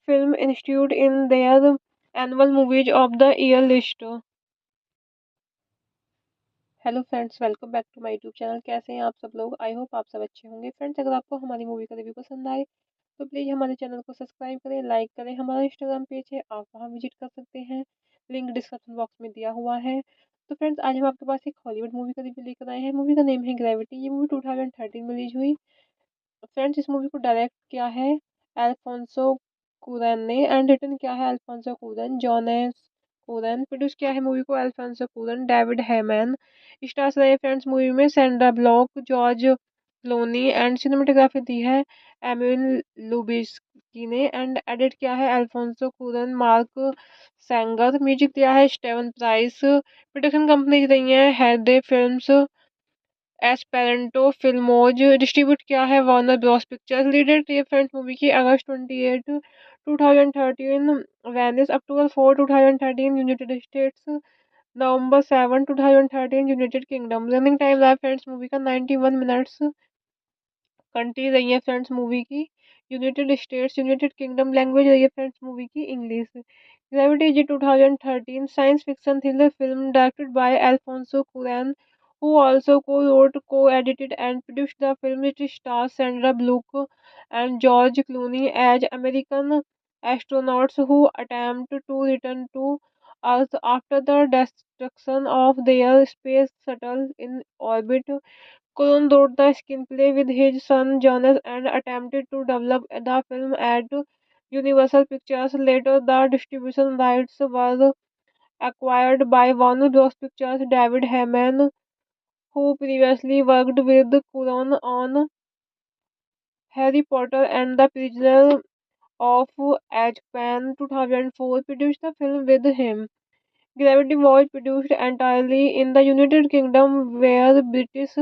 Film Institute in their annual Movies of the Year list. Hello friends, welcome back to my YouTube channel. कैसे हैं आप सब लोग? I hope आप सब अच्छे होंगे। Friends, अगर आपको हमारी मूवी का रिव्यू पसंद आए तो प्लीज़ हमारे चैनल को सब्सक्राइब करें, लाइक करें। हमारा इंस्टाग्राम पेज है, आप वहां विजिट कर सकते हैं, लिंक डिस्क्रिप्शन बॉक्स में दिया हुआ है। तो फ्रेंड्स, आज हम आपके पास एक हॉलीवुड मूवी का रिव्यू लेकर आए हैं। मूवी का नेम है ग्रेविटी। ये मूवी 2013 में रिलीज हुई। फ्रेंड्स, इस मूवी को डायरेक्ट किया है अल्फोंसो कुरैन ने एंड रिटन किया है Alfonso Cuaron, Jonas Cuaron. Produce किया है मूवी को Alfonso Cuaron, David Heyman. Stars रहे फ्रेंड्स मूवी में Sandra Bullock, George Clooney and cinematography दी है एमिल लुबिस्की ने एंड एडिट किया है Alfonso Cuaron Mark Sanger. Music दिया है स्टेवन प्राइस। प्रोडक्शन कंपनी रही है हेडे फिल्म्स, एस्पेरेंटो फिल्मोज। डिस्ट्रीब्यूट किया है वार्नर ब्रॉस पिक्चर्स। लीडेड थी फ्रेंड्स मूवी की अगस्त 28 2013 वेनिस, अक्टूबर 4 2013 यूनाइटेड स्टेट्स, नवंबर 7 2013 यूनाइटेड किंगडम। रनिंग टाइम रहा फ्रेंड्स मूवी का 91 मिनट्स। कंट्री रही है फ्रेंड्स मूवी की United States, United Kingdom. Language रही है फ्रेंड्स मूवी की इंग्लिश। ग्रेविटी जी 2013 science fiction thriller film directed by Alfonso Curran, who also co-wrote, co-edited and produced the film. It stars Sandra Bullock and George Clooney as American astronauts who attempt to return to Earth after the destruction of their space shuttle in orbit. Cullen wrote the screenplay with his son Jonas and attempted to develop the film at Universal Pictures. Later, the distribution rights were acquired by Warner Bros. Pictures. David Heyman, who previously worked with Cullen on Harry Potter and the Prisoner of Azkaban 2004, produced the film with him. Gravity was produced entirely in the United Kingdom, where British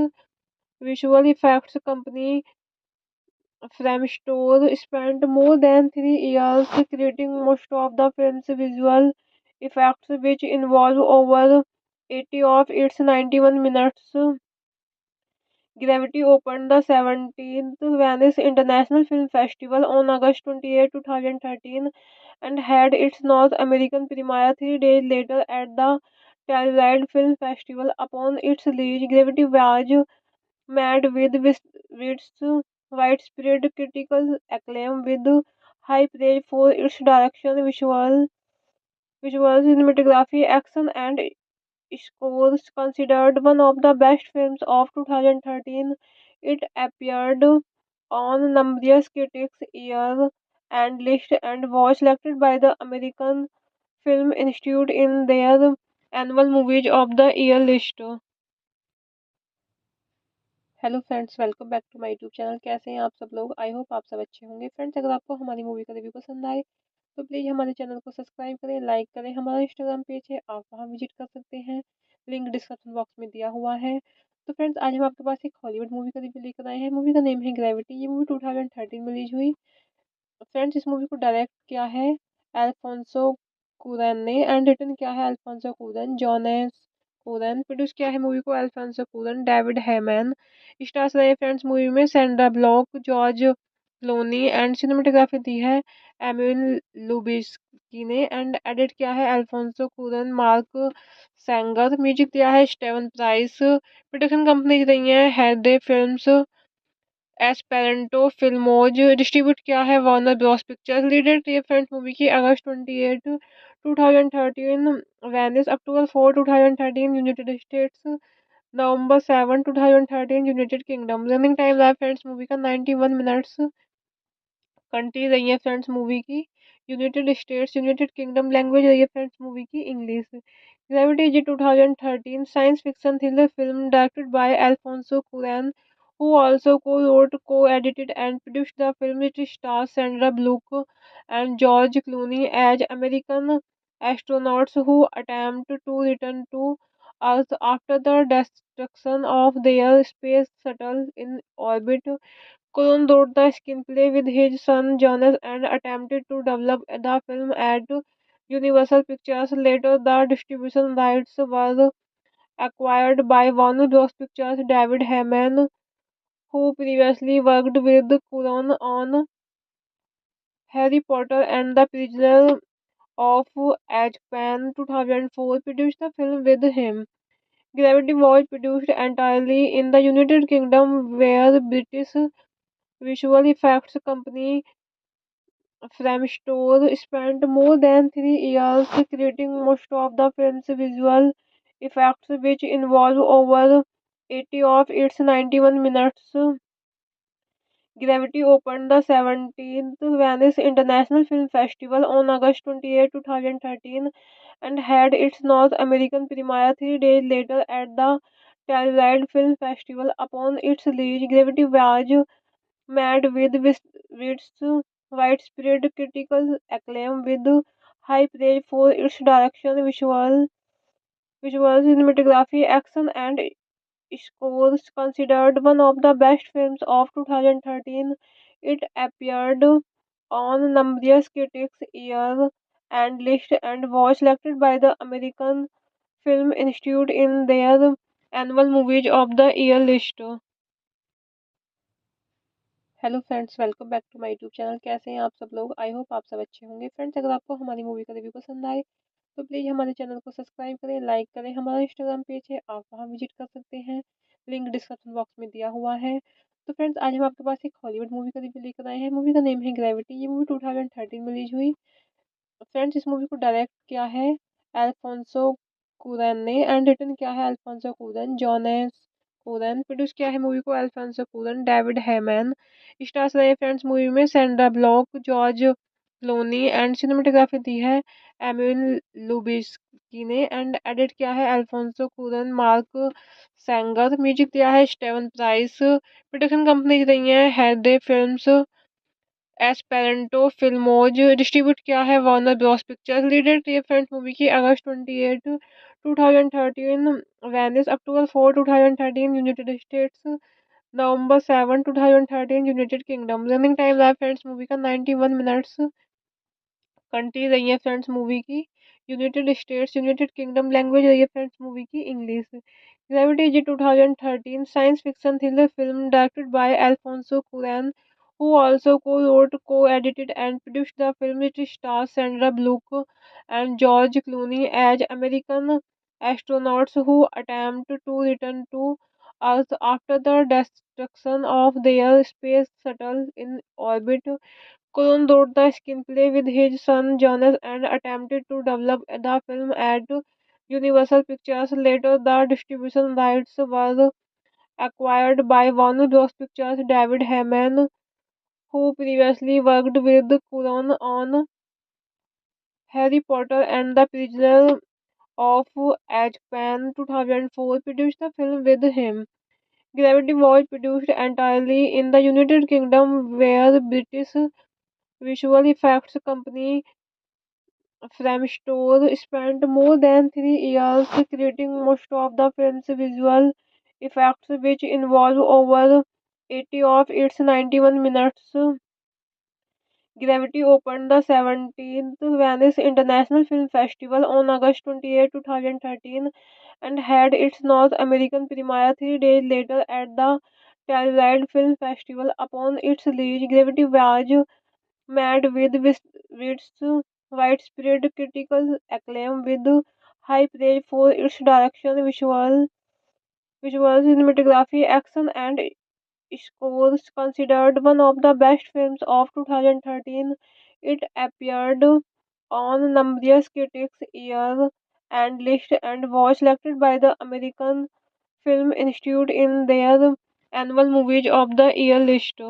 visual effects company Framestore spent more than 3 years creating most of the film's visual effects, which involve over 80 of its 91 minutes. Gravity opened the 17th Venice International Film Festival on August 28, 2013, and had its North American premiere 3 days later at the Telluride Film Festival. Upon its release, Gravity was met with widespread critical acclaim, with high praise for its direction, visual cinematography, action, and scores. Considered one of the best films of 2013, it appeared on numerous critics' year and list and was selected by the American Film Institute in their annual Movies of the Year list. Hello friends, welcome back to my YouTube channel. कैसे हैं आप सब लोग? I hope आप सब अच्छे होंगे। Friends, अगर आपको हमारी मूवी का रिव्यू पसंद आए तो प्लीज़ हमारे चैनल को सब्सक्राइब करें, लाइक करें। हमारा इंस्टाग्राम पेज है, आप वहां विजिट कर सकते हैं, लिंक डिस्क्रिप्शन बॉक्स में दिया हुआ है। तो फ्रेंड्स, आज हम आपके पास एक हॉलीवुड मूवी का रिव्यू लेकर आए हैं। मूवी का नेम है ग्रेविटी। ये मूवी 2013 में रिलीज हुई। फ्रेंड्स, इस मूवी को डायरेक्ट किया है अल्फोंसो कुरैन ने एंड रिटन किया है Alfonso Cuaron, Jonas Cuaron. Produce किया है मूवी को Alfonso Cuaron, David Heyman. Stars रहे फ्रेंड्स मूवी में Sandra Bullock, George Clooney and cinematography दी है एमिल लुबिस्की ने एंड एडिट किया है Alfonso Cuaron Mark Sanger. Music दिया है स्टेवन प्राइस। प्रोडक्शन कंपनी रही है हेडे फिल्म्स, एस्पेरेंटो फिल्मोज। डिस्ट्रीब्यूट किया है वार्नर ब्रॉस पिक्चर्स। लीडेड थी फ्रेंड्स मूवी की अगस्त 28 2013 वेनिस, अक्टूबर 4 2013 यूनाइटेड स्टेट्स, नवंबर 7 2013 यूनाइटेड किंगडम। रनिंग टाइम रहा फ्रेंड्स मूवी का 91 मिनट्स। कंट्री रही है फ्रेंड्स मूवी की United States, United Kingdom. Language रही है फ्रेंड्स मूवी की इंग्लिश। ग्रेविटी जी 2013 science fiction thriller film directed by Alfonso Curran, who also co-wrote, co-edited and produced the film. It stars Sandra Bullock and George Clooney as American astronauts who attempt to return to Earth after the destruction of their space shuttle in orbit. Cullen wrote the screenplay with his son Jonas and attempted to develop the film at Universal Pictures. Later, the distribution rights were acquired by Warner Bros. Pictures. David Heyman, who previously worked with Cullen on Harry Potter and the Prisoner of Azkaban 2004, produced the film with him. Gravity was produced entirely in the United Kingdom, where British visual effects company Framestore spent more than 3 years creating most of the film's visual effects, which involve over 80 of its 91 minutes. Gravity opened the 17th Venice International Film Festival on August 28, 2013, and had its North American premiere 3 days later at the Telluride Film Festival. Upon its release, Gravity was met with widespread critical acclaim with high praise for its direction, visual cinematography, action, and scores. Considered one of the best films of 2013, it appeared on numerous critics' year and list and was selected by the American Film Institute in their annual Movies of the Year list. Hello friends, welcome back to my YouTube channel. कैसे हैं आप सब लोग? I hope आप सब अच्छे होंगे। Friends, अगर आपको हमारी मूवी का रिव्यू पसंद आए तो प्लीज़ हमारे चैनल को सब्सक्राइब करें, लाइक करें। हमारा इंस्टाग्राम पेज है, आप वहां विजिट कर सकते हैं, लिंक डिस्क्रिप्शन बॉक्स में दिया हुआ है। तो फ्रेंड्स, आज हम आपके पास एक हॉलीवुड मूवी का रिव्यू लेकर आए हैं। मूवी का नेम है ग्रेविटी। ये मूवी 2013 में रिलीज हुई। फ्रेंड्स, इस मूवी को डायरेक्ट किया है अल्फोंसो कुरैन ने एंड रिटन किया है Alfonso Cuaron, Jonas Cuaron. Produce किया है मूवी को Alfonso Cuaron, David Heyman. Stars रहे फ्रेंड्स मूवी में Sandra Bullock, George Clooney and cinematography दी है एमिल लुबिस्की ने एंड एडिट किया है Alfonso Cuaron, Mark Sanger. Music दिया है स्टेवन प्राइस। प्रोडक्शन कंपनी रही है हेडे फिल्म्स, एस्पेरेंटो फिल्मोज। डिस्ट्रीब्यूट किया है वार्नर ब्रॉस पिक्चर्स। लीडेड थी फ्रेंड्स मूवी की अगस्त 28 2013, वेनिस अक्टूबर 4 2013 यूनाइटेड स्टेट्स, नवंबर 7 2013 यूनाइटेड किंगडम। रनिंग टाइम रहा फ्रेंड्स मूवी का 91 मिनट्स। कंट्री रही है फ्रेंड्स मूवी की United States, United Kingdom. Language रही है फ्रेंड्स मूवी की इंग्लिश। ग्रेविटी जी 2013 science fiction thriller film directed by Alfonso Curran, who also co-wrote, co-edited and produced the film. It stars Sandra Bullock and George Clooney as American astronauts who attempt to return to Earth after the destruction of their space shuttle in orbit. Colon wrote the screenplay with his son Jonas and attempted to develop the film at Universal Pictures. Later, the distribution rights were acquired by Warner Bros. Pictures. David Heyman, who previously worked with Colon on Harry Potter and the Prisoner of Azkaban 2004, produced the film with him. Gravity was produced entirely in the United Kingdom, where British visual effects company Framestore spent more than 3 years creating most of the film's visual effects, which involve over 80 of its 91 minutes. Gravity opened the 17th Venice International Film Festival on August 28, 2013 and had its North American premiere 3 days later at the Telluride Film Festival. Upon its release, Gravity was met with widespread critical acclaim with high praise for its direction, visual cinematography, action, and scores. Considered one of the best films of 2013, it appeared on numerous critics' year and list and was selected by the American Film Institute in their annual Movies of the Year list.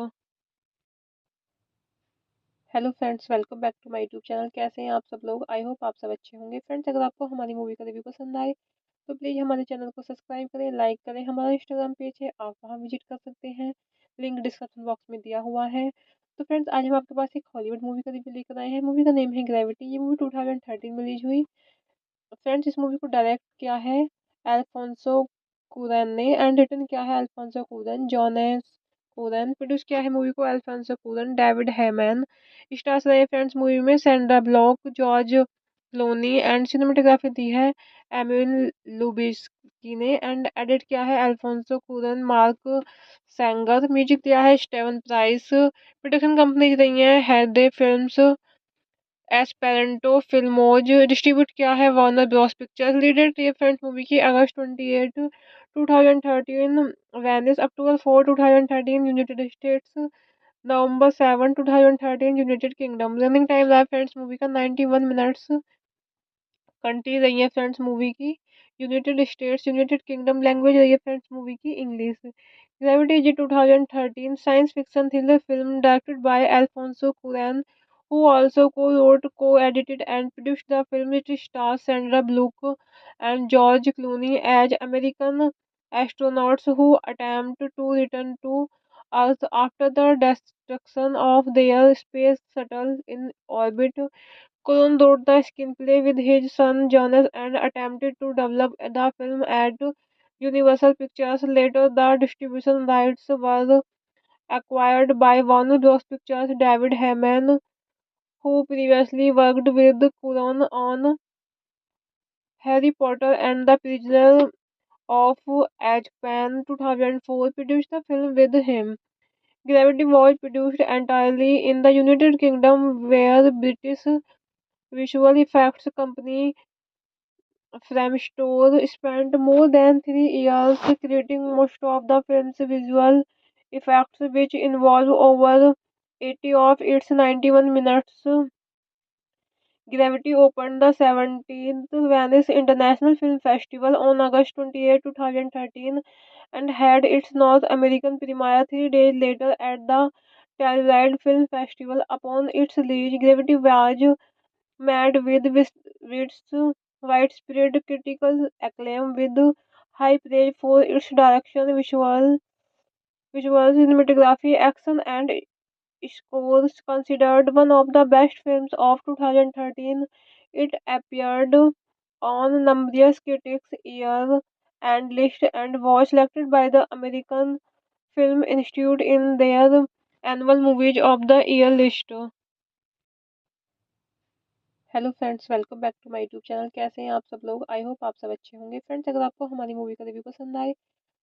Hello friends, welcome back to my YouTube channel. कैसे हैं आप सब लोग? I hope आप सब अच्छे होंगे। Friends, अगर आपको हमारी मूवी का रिव्यू पसंद आए तो प्लीज़ हमारे चैनल को सब्सक्राइब करें, लाइक करें। हमारा इंस्टाग्राम पेज है, आप वहां विजिट कर सकते हैं, लिंक डिस्क्रिप्शन बॉक्स में दिया हुआ है। तो फ्रेंड्स, आज हम आपके पास एक हॉलीवुड मूवी का रिव्यू लेकर आए हैं। मूवी का नेम है ग्रेविटी। ये मूवी 2013 में रिलीज हुई। फ्रेंड्स, इस मूवी को डायरेक्ट किया है अल्फोंसो कुरैन ने एंड रिटन किया है Alfonso Cuaron, Jonas Cuaron. Produce किया है मूवी को Alfonso Cuaron, David Heyman. Stars रहे फ्रेंड्स मूवी में Sandra Bullock, George Clooney and cinematography दी है एमिल लुबिस्की ने एंड एडिट किया है Alfonso Cuaron, Mark Sanger. Music दिया है स्टेवन प्राइस। प्रोडक्शन कंपनी रही है हेडे फिल्म्स, एस्पेरेंटो फिल्मोज। डिस्ट्रीब्यूट किया है वार्नर ब्रॉस पिक्चर्स। लीडेड थी फ्रेंड्स मूवी की अगस्त 28 2013, वेनिस अक्टूबर 4 2013 यूनाइटेड स्टेट्स, नवंबर 7 2013 यूनाइटेड किंगडम। रनिंग टाइम रहा फ्रेंड्स मूवी का 91 मिनट्स। कंट्री रही है फ्रेंड्स मूवी की United States, United Kingdom. Language रही है फ्रेंड्स मूवी की इंग्लिश। ग्रेविटी जी 2013 science fiction thriller film directed by Alfonso Curran, who also co-wrote, co-edited and produced the film. It stars Sandra Bullock and George Clooney as American astronauts who attempt to return to Earth after the destruction of their space shuttle in orbit. Colon wrote the screenplay with his son Jonas and attempted to develop the film at Universal Pictures. Later, the distribution rights were acquired by Warner Bros. Pictures. David Heyman, who previously worked with Colon on Harry Potter and the Prisoner of Azkaban 2004, produced the film with him. Gravity was produced entirely in the United Kingdom, where British visual effects company Framestore spent more than 3 years creating most of the film's visual effects, which involve over 80 of its 91 minutes. Gravity opened the 17th Venice International Film Festival on August 28, 2013, and had its North American premiere 3 days later at the Telluride Film Festival. Upon its release, Gravity was met with widespread critical acclaim, with high praise for its direction, visuals, cinematography, action, and scores. Considered one of the best films of 2013, it appeared on numerous critics' year and list and was selected by the American Film Institute in their annual Movies of the Year list. Hello friends, welcome back to my YouTube channel. कैसे हैं आप सब लोग? I hope आप सब अच्छे होंगे। Friends, अगर आपको हमारी मूवी का रिव्यू पसंद आए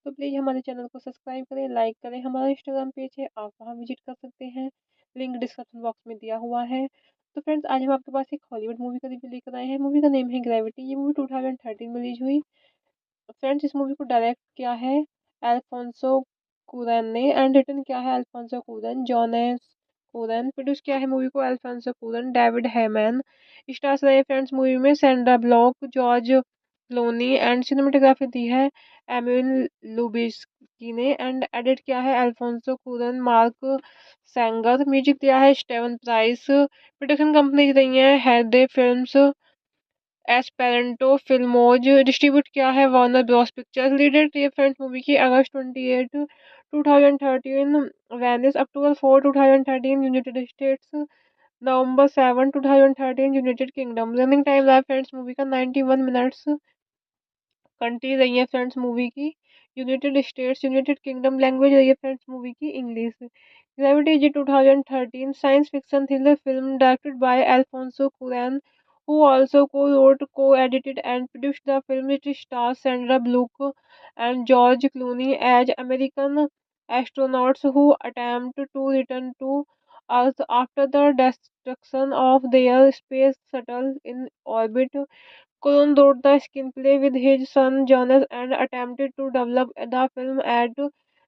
तो प्लीज़ हमारे चैनल को सब्सक्राइब करें, लाइक करें। हमारा इंस्टाग्राम पेज है, आप वहां विजिट कर सकते हैं, लिंक डिस्क्रिप्शन बॉक्स में दिया हुआ है। तो फ्रेंड्स, आज हम आपके पास एक हॉलीवुड मूवी का रिव्यू लेकर आए हैं। मूवी का नेम है ग्रेविटी। ये मूवी 2013 में रिलीज हुई। फ्रेंड्स, इस मूवी को डायरेक्ट किया है अल्फोंसो कुरैन ने एंड रिटन किया है Alfonso Cuaron, Jonas Cuaron. Produce किया है मूवी को Alfonso Cuaron, David Heyman. Stars रहे फ्रेंड्स मूवी में Sandra Bullock, George Clooney and cinematography दी है एमिल लुबिस्की ने एंड एडिट किया है Alfonso Cuaron, Mark Sanger. Music दिया है स्टेवन प्राइस। प्रोडक्शन कंपनी रही है हेडे फिल्म्स, एस्पेरेंटो फिल्मोज। डिस्ट्रीब्यूट किया है वार्नर ब्रॉस पिक्चर्स। लीडेड थी फ्रेंड्स मूवी की अगस्त 28 2013 वेनिस, अक्टूबर 4 2013 यूनाइटेड स्टेट्स, नवंबर 7 2013 यूनाइटेड किंगडम। रनिंग टाइम रहा फ्रेंड्स मूवी का 91 मिनट्स। कंट्री रही है फ्रेंड्स मूवी की United States, United Kingdom. Language रही है फ्रेंड्स मूवी की English. Gravity is 2013 science fiction thriller film directed by Alfonso Curran, who also co-wrote, co-edited and produced the film. It stars Sandra Bullock and George Clooney as American astronauts who attempt to return to Earth after the destruction of their space shuttle in orbit. Colon wrote the screenplay with his son Jonas and attempted to develop the film at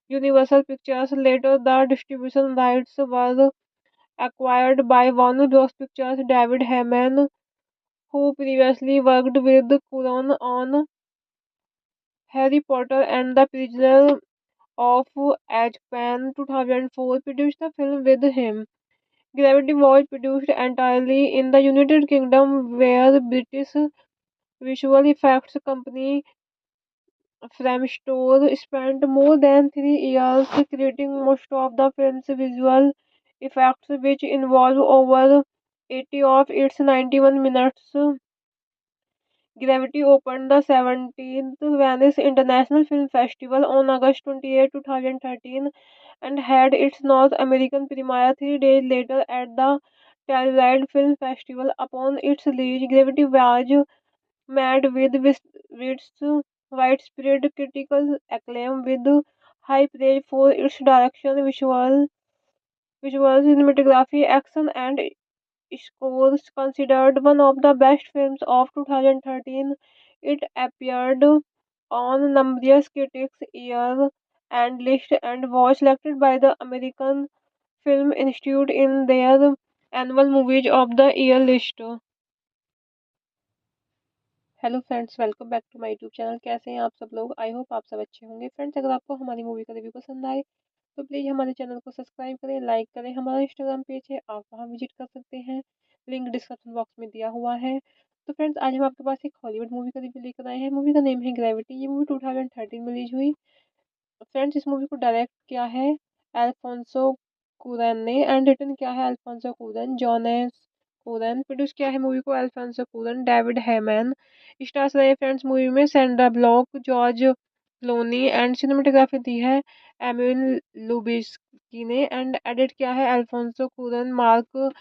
Universal Pictures. Later, the distribution rights were acquired by Warner Bros. Pictures. David Heyman, who previously worked with Colon on Harry Potter and the Prisoner of Azkaban 2004, produced the film with him. Gravity was produced entirely in the United Kingdom, where British visual effects company Framestore spent more than 3 years creating most of the film's visual effects, which involve over 80 of its 91 minutes. Gravity opened the 17th Venice International Film Festival on August 28, 2013, and had its North American premiere 3 days later at the Telluride Film Festival. Upon its release, Gravity was met with widespread critical acclaim, with high praise for its direction, visuals, cinematography, action, and scores. Considered one of the best films of 2013, it appeared on numerous critics' year and list and was selected by the American Film Institute in their annual Movies of the Year list. Hello friends, welcome back to my YouTube channel. कैसे हैं आप सब लोग? I hope आप सब अच्छे होंगे। Friends, अगर आपको हमारी मूवी का रिव्यू पसंद आए तो प्लीज़ हमारे चैनल को सब्सक्राइब करें, लाइक करें। हमारा इंस्टाग्राम पेज है, आप वहां विजिट कर सकते हैं, लिंक डिस्क्रिप्शन बॉक्स में दिया हुआ है। तो फ्रेंड्स आज हम आपके पास एक हॉलीवुड मूवी का रिव्यू लेकर आए हैं। मूवी का नेम है ग्रेविटी। ये मूवी 2013 में रिलीज हुई। फ्रेंड्स इस मूवी को डायरेक्ट किया है अल्फोंसो कुरैन ने एंड रिटन किया है Alfonso Cuaron, Jonas Cuaron. Produce किया है मूवी को Alfonso Cuaron, David Heyman. Stars रहे फ्रेंड्स मूवी में Sandra Bullock, George Clooney and cinematography दी है एमिल लुबिस्की ने एंड एडिट किया है Alfonso Cuaron, Mark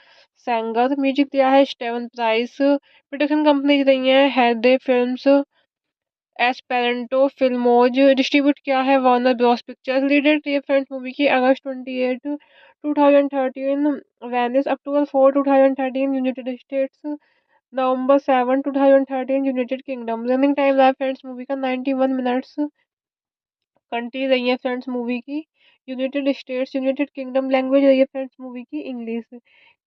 Sanger. Music दिया है स्टेवन प्राइस। प्रोडक्शन कंपनी रही है हेडे फिल्म्स, एस्पेरेंटो फिल्मोज। डिस्ट्रीब्यूट किया है वार्नर ब्रॉस पिक्चर्स। लीडेड थी फ्रेंड्स मूवी की अगस्त 28 2013 वेनिस, अक्टूबर 4 2013 यूनाइटेड स्टेट्स, नवंबर 7 2013 यूनाइटेड किंगडम। रनिंग टाइम रहा फ्रेंड्स मूवी का 91 मिनट्स। कंट्री रही है फ्रेंड्स मूवी की United States, United Kingdom. Language रही है फ्रेंड्स मूवी की इंग्लिश।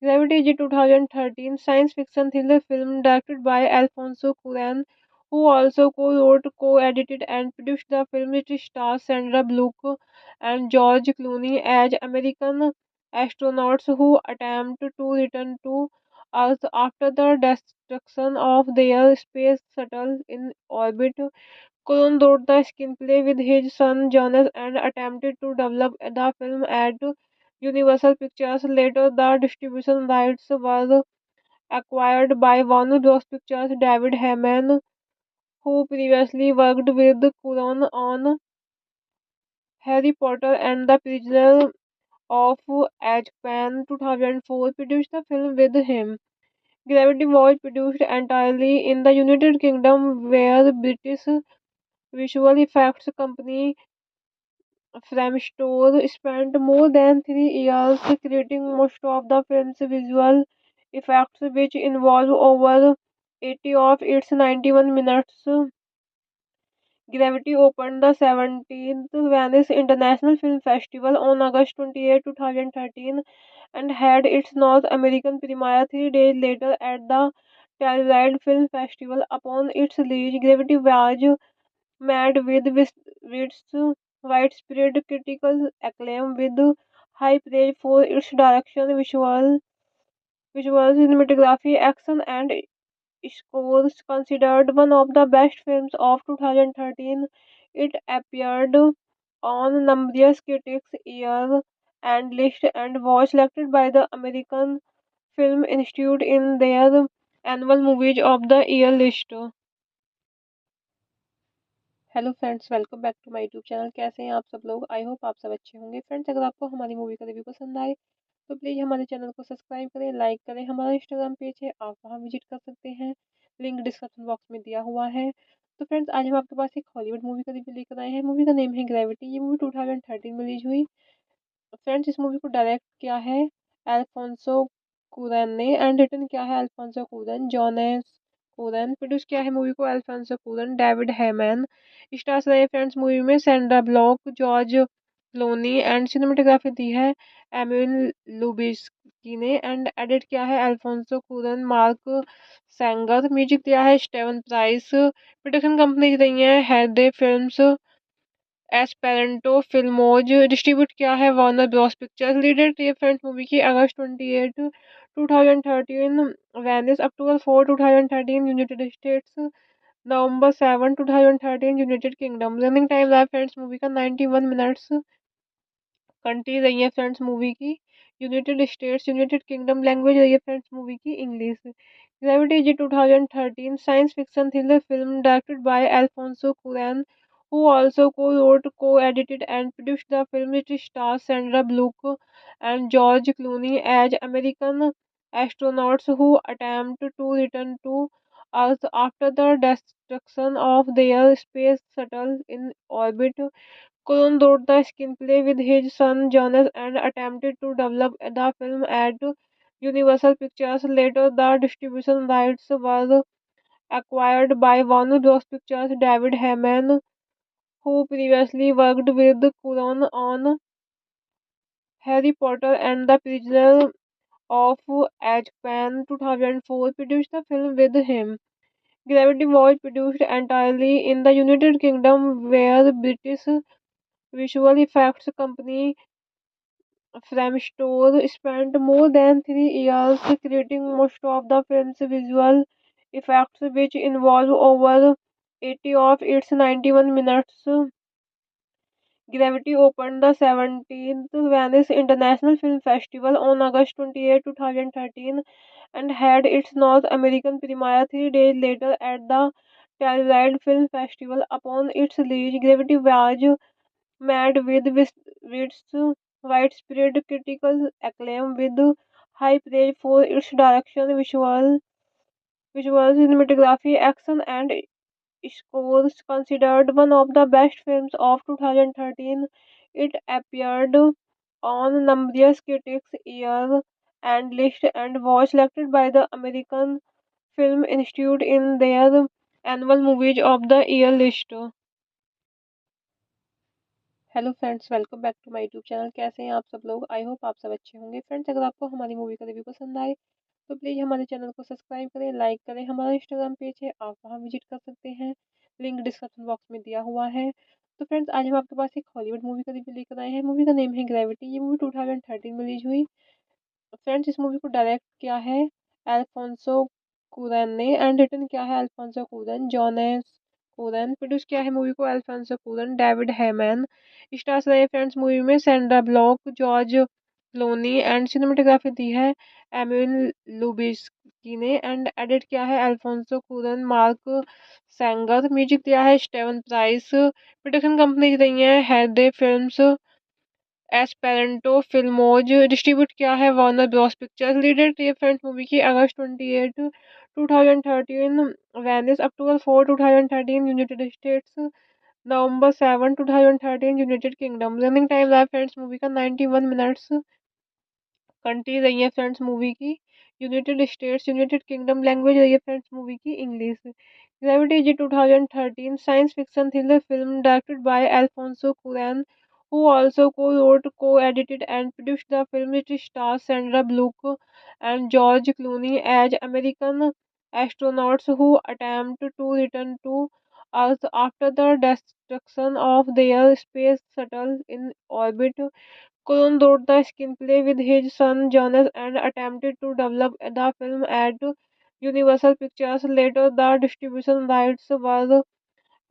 ग्रेविटी जी 2013 science fiction thriller film directed by Alfonso Curran, who also co-wrote, co-edited and produced the film. It stars Sandra Bullock and George Clooney as American astronauts who attempt to return to Earth after the destruction of their space shuttle in orbit. Colon wrote the screenplay with his son Jonas and attempted to develop the film at Universal Pictures. Later, the distribution rights were acquired by Warner Bros. Pictures. David Heyman, who previously worked with Cuarón on Harry Potter and the Prisoner of Azkaban 2004, produced the film with him. Gravity was produced entirely in the United Kingdom, where British visual effects company Framestore spent more than 3 years creating most of the film's visual effects, which involve over 80 of its 91 minutes. Gravity opened the 17th Venice International Film Festival on August 28, 2013 and had its North American premiere 3 days later at the Telluride Film Festival. Upon its release, Gravity was met with widespread critical acclaim with high praise for its direction, visuals, cinematography, action, and scores. Considered one of the best films of 2013, it appeared on numerous critics' year and list and was selected by the American Film Institute in their annual Movies of the Year list. Hello friends, welcome back to my YouTube channel. कैसे हैं आप सब लोग? I hope आप सब अच्छे होंगे। Friends अगर आपको हमारी मूवी का रिव्यू पसंद आए तो प्लीज़ हमारे चैनल को सब्सक्राइब करें, लाइक करें। हमारा इंस्टाग्राम पेज है, आप वहां विजिट कर सकते हैं, लिंक डिस्क्रिप्शन बॉक्स में दिया हुआ है। तो फ्रेंड्स आज हम आपके पास एक हॉलीवुड मूवी का रिव्यू लेकर आए हैं। मूवी का नेम है ग्रेविटी। ये मूवी 2013 में रिलीज हुई। फ्रेंड्स इस मूवी को डायरेक्ट किया है अल्फोंसो कुरैन ने एंड रिटन किया है Alfonso Cuaron, Jonas Cuaron. Produce किया है मूवी को Alfonso Cuaron, David Heyman. Stars रहे फ्रेंड्स मूवी में Sandra Bullock, George Clooney and cinematography दी है एमिल लुबिस्की ने एंड एडिट किया है Alfonso Cuaron, Mark Sanger. Music दिया है स्टेवन प्राइस। प्रोडक्शन कंपनी रही है हेडे फिल्म्स, एस्पेरेंटो फिल्मोज। डिस्ट्रीब्यूट किया है वार्नर ब्रॉस पिक्चर्स। लीडेड थी फ्रेंड्स मूवी की अगस्त 28 2013 वेनिस, अक्टूबर 4 2013 यूनाइटेड स्टेट्स, नवंबर 7 2013 यूनाइटेड किंगडम। रनिंग टाइम रहा फ्रेंड्स मूवी का 91 मिनट्स। कंट्री रही है फ्रेंड्स मूवी की United States, United Kingdom. Language रही है फ्रेंड्स मूवी की इंग्लिश। ग्रेविटी जी 2013 science fiction thriller film directed by Alfonso Curran, who also co-wrote, co-edited and produced the film. It stars Sandra Bullock and George Clooney as American astronauts who attempt to return to Earth after the destruction of their space shuttle in orbit. Colon wrote the screenplay with his son Jonas and attempted to develop the film at Universal Pictures. Later, the distribution rights were acquired by Warner Bros. Pictures. David Heyman, who previously worked with Cuarón on Harry Potter and the Prisoner of Azkaban 2004, produced the film with him. Gravity was produced entirely in the United Kingdom, where British visual effects company Framestore spent more than 3 years creating most of the film's visual effects which involve over 80 of its 91 minutes. Gravity opened the 17th Venice International Film Festival on August 28, 2013 and had its North American premiere 3 days later at the Telluride Film Festival. Upon its release, Gravity was met with widespread critical acclaim with high praise for its direction, visual cinematography, action, and scores. Considered one of the best films of 2013, it appeared on numerous critics' year and list and was selected by the American Film Institute in their annual Movies of the Year list. Hello friends, welcome back to my YouTube channel. कैसे हैं आप सब लोग? I hope आप सब अच्छे होंगे। Friends, अगर आपको हमारी मूवी का रिव्यू पसंद आए तो प्लीज़ हमारे चैनल को सब्सक्राइब करें, लाइक करें। हमारा इंस्टाग्राम पेज है, आप वहां विजिट कर सकते हैं, लिंक डिस्क्रिप्शन बॉक्स में दिया हुआ है। तो फ्रेंड्स, आज हम आपके पास एक हॉलीवुड मूवी का रिव्यू लेकर आए हैं। मूवी का नेम है ग्रेविटी। ये मूवी 2013 में रिलीज हुई। फ्रेंड्स, इस मूवी को डायरेक्ट किया है अल्फोंसो कुरैन ने एंड रिटन किया है Alfonso Cuaron, Jonas Cuaron. Produce किया है मूवी को Alfonso Cuaron, David Heyman. Stars रहे फ्रेंड्स मूवी में Sandra Bullock, George Clooney and cinematography दी है एमिल लुबिस्की ने एंड एडिट किया है Alfonso Cuaron, Mark Sanger. Music दिया है स्टेवन प्राइस। प्रोडक्शन कंपनी रही है हेडे फिल्म्स, एस्पेरेंटो फिल्मोज। डिस्ट्रीब्यूट किया है वार्नर ब्रॉस पिक्चर्स। लीडेड थी फ्रेंड्स मूवी की अगस्त 28 2013 वेनिस, अक्टूबर 4 2013 यूनाइटेड स्टेट्स, नवंबर 7 2013 यूनाइटेड किंगडम। रनिंग टाइम रहा फ्रेंड्स मूवी का 91 मिनट्स। कंट्री रही है फ्रेंड्स मूवी की United States, United Kingdom. Language रही है फ्रेंड्स मूवी की English. Gravity is 2013 science fiction thriller film directed by Alfonso Curran, who also co-wrote, co-edited and produced the film. It stars Sandra Bullock and George Clooney as American astronauts who attempt to return to Earth after the destruction of their space shuttle in orbit. Colon wrote the screenplay with his son Jonas and attempted to develop the film at Universal Pictures. Later, the distribution rights were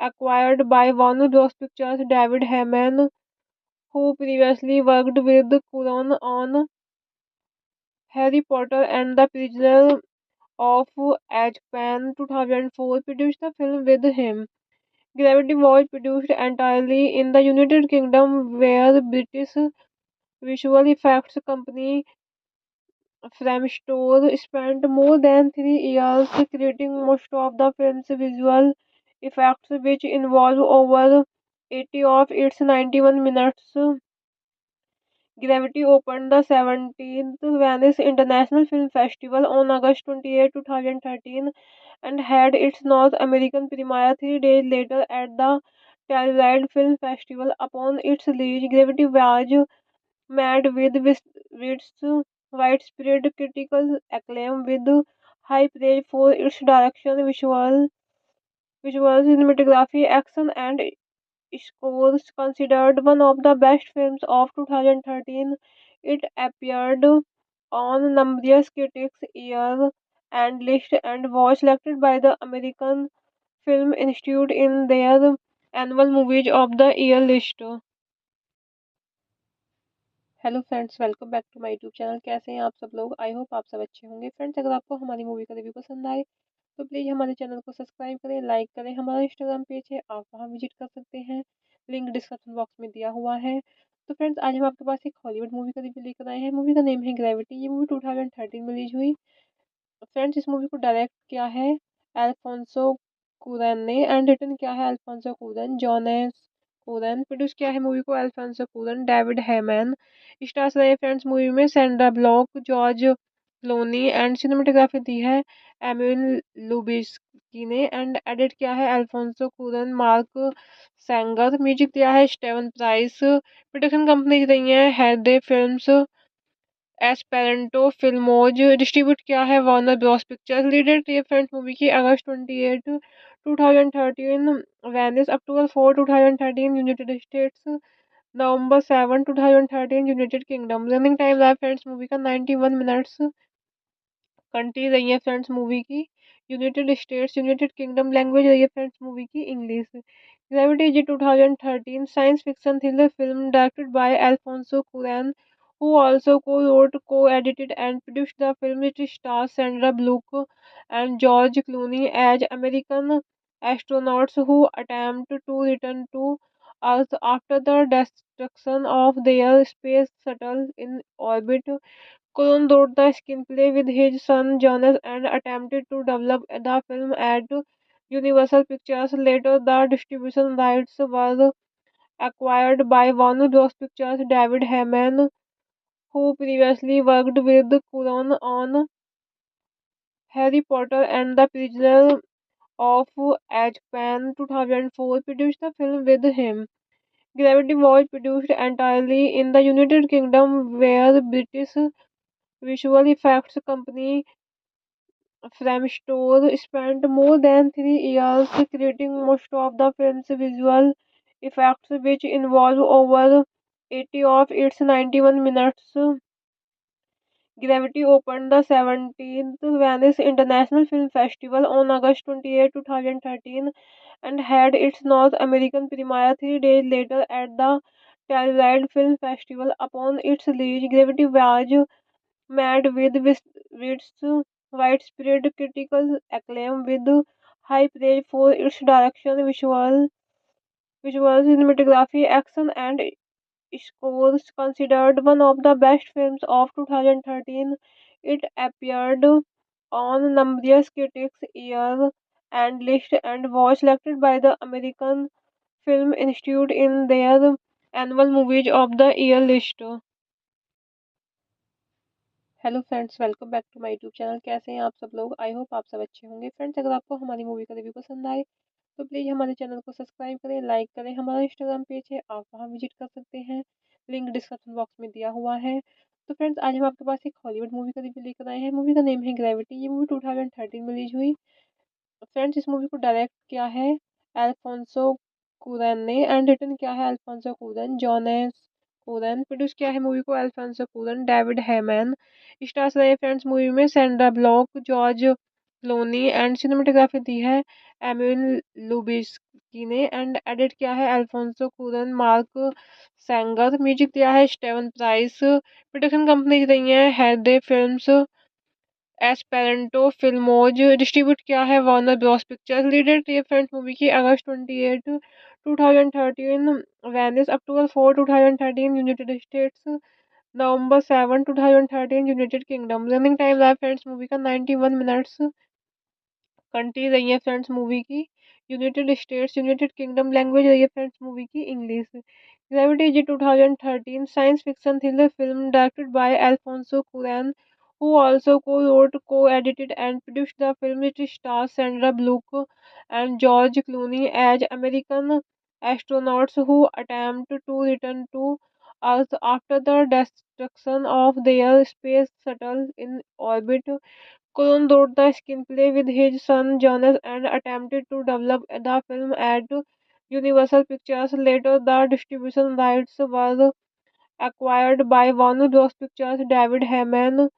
acquired by Warner Bros. Pictures. David Heyman, who previously worked with Colon on Harry Potter and the Prisoner of Azkaban 2004, produced the film with him. Gravity was produced entirely in the United Kingdom, where British visual effects company Framestore spent more than 3 years creating most of the film's visual effects, which involve over 80 of its 91 minutes. Gravity opened the 17th Venice International Film Festival on August 28, 2013 and had its North American premiere 3 days later at the Telluride Film Festival. Upon its release, Gravity was met with widespread critical acclaim with high praise for its direction, visual cinematography, action, and scores. Considered one of the best films of 2013, it appeared on numerous critics' year and list and was selected by the American Film Institute in their annual Movies of the Year list. Hello friends, welcome back to my YouTube channel. कैसे हैं आप सब लोग? I hope आप सब अच्छे होंगे। Friends, अगर आपको हमारी मूवी का रिव्यू पसंद आए तो प्लीज़ हमारे चैनल को सब्सक्राइब करें, लाइक करें। हमारा इंस्टाग्राम पेज है, आप वहां विजिट कर सकते हैं, लिंक डिस्क्रिप्शन बॉक्स में दिया हुआ है। तो फ्रेंड्स, आज हम आपके पास एक हॉलीवुड मूवी का रिव्यू लेकर आए हैं। मूवी का नेम है ग्रेविटी। ये मूवी 2013 में रिलीज हुई। फ्रेंड्स, इस मूवी को डायरेक्ट किया है अल्फोंसो कुरैन ने एंड रिटन किया है Alfonso Cuaron, Jonas Cuaron. Produce किया है मूवी को Alfonso Cuaron, David Heyman. Stars रहे फ्रेंड्स मूवी में Sandra Bullock, George Clooney and cinematography दी है एमिल लुबिस्की ने एंड एडिट किया है Alfonso Cuaron, Mark Sanger. Music दिया है स्टेवन प्राइस। प्रोडक्शन कंपनी रही है हेडे फिल्म्स, एस्पेरेंटो फिल्मोज। डिस्ट्रीब्यूट किया है वार्नर ब्रॉस पिक्चर्स। लीडेड थी फ्रेंड्स मूवी की अगस्त 28 2013 वेनिस, अक्टूबर 4 2013 यूनाइटेड स्टेट्स, नवंबर 7 2013 यूनाइटेड किंगडम। रनिंग टाइम रहा फ्रेंड्स मूवी का 91 मिनट्स। कंट्री रही है फ्रेंड्स मूवी की United States, United Kingdom. Language रही है फ्रेंड्स मूवी की English. Gravity is 2013 science fiction thriller film directed by Alfonso Curran, who also co-wrote, co-edited and produced the film. It stars Sandra Bullock and George Clooney as American astronauts who attempt to return to Earth after the destruction of their space shuttle in orbit. Colon wrote the screenplay with his son Jonas and attempted to develop the film at Universal Pictures. Later, the distribution rights were acquired by Warner Bros. Pictures. David Heyman, who previously worked with Cuarón on Harry Potter and the Prisoner of Azkaban 2004, produced the film with him. Gravity was produced entirely in the United Kingdom, where British visual effects company Framestore spent more than 3 years creating most of the film's visual effects, which involve over 80 of its 91 minutes. Gravity opened the 17th Venice International Film Festival on August 28, 2013, and had its North American premiere 3 days later at the Telluride Film Festival. Upon its release, Gravity was met with widespread critical acclaim, with high praise for its direction, visuals, cinematography, action, and scores. Considered one of the best films of 2013, it appeared on numerous critics' year and list and was selected by the American Film Institute in their annual Movies of the Year list. Hello friends, welcome back to my YouTube channel. कैसे हैं आप सब लोग? I hope आप सब अच्छे होंगे। Friends, अगर आपको हमारी मूवी का रिव्यू पसंद आए तो प्लीज़ हमारे चैनल को सब्सक्राइब करें, लाइक करें। हमारा इंस्टाग्राम पेज है, आप वहां विजिट कर सकते हैं, लिंक डिस्क्रिप्शन बॉक्स में दिया हुआ है। तो फ्रेंड्स, आज हम आपके पास एक हॉलीवुड मूवी का रिव्यू लेकर आए हैं। मूवी का नेम है ग्रेविटी। ये मूवी 2013 में रिलीज हुई। फ्रेंड्स, इस मूवी को डायरेक्ट किया है अल्फोंसो कुरैन ने एंड रिटन किया है Alfonso Cuaron, Jonas Cuaron. Produce किया है मूवी को Alfonso Cuaron, David Heyman. Stars रहे फ्रेंड्स मूवी में Sandra Bullock, George Clooney and cinematography दी है एमिल लुबिस्की ने एंड एडिट किया है Alfonso Cuaron, Mark Sanger. Music दिया है स्टेवन प्राइस। प्रोडक्शन कंपनी रही है हेडे फिल्म्स, एस्पेरेंटो फिल्मोज। डिस्ट्रीब्यूट किया है वार्नर ब्रॉस पिक्चर्स। लीडेड थी फ्रेंड्स मूवी की अगस्त 28 2013 वेनिस, अक्टूबर 4 2013 यूनाइटेड स्टेट्स, नवंबर 7 2013 यूनाइटेड किंगडम। रनिंग टाइम रहा फ्रेंड्स मूवी का 91 मिनट्स। कंट्री रही है फ्रेंड्स मूवी की United States, United Kingdom. Language रही है फ्रेंड्स मूवी की English. Gravity is 2013 science fiction thriller film directed by Alfonso Curran, who also co-wrote, co-edited and produced the film. It stars Sandra Bullock and George Clooney as American astronauts who attempt to return to Earth after the destruction of their space shuttle in orbit. Colon wrote the screenplay with his son Jonas and attempted to develop the film at Universal Pictures. Later, the distribution rights were acquired by Warner Bros. Pictures. David Heyman,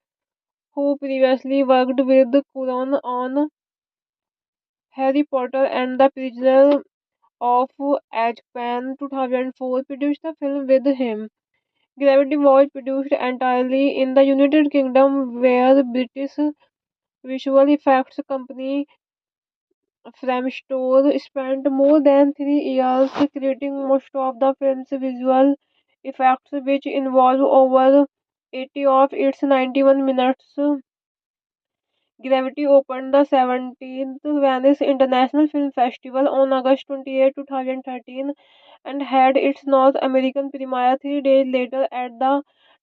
who previously worked with Cuarón on Harry Potter and the Prisoner of Azkaban 2004, produced the film with him. Gravity was produced entirely in the United Kingdom, where British visual effects company Framestore spent more than 3 years creating most of the film's visual effects, which involve over 80 of its 91 minutes. Gravity opened the 17th Venice International Film Festival on August 28, 2013, and had its North American premiere 3 days later at the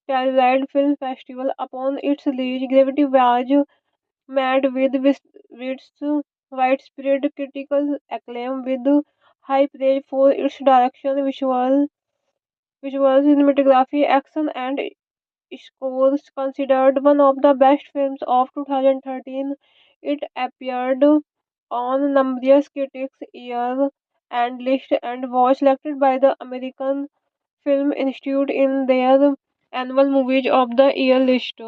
Telluride Film Festival. Upon its release, Gravity was met with widespread critical acclaim, with high praise for its direction, visuals, cinematography, action, and scores. Considered one of the best films of 2013, it appeared on numerous critics' year and list and was selected by the American Film Institute in their annual Movies of the Year list.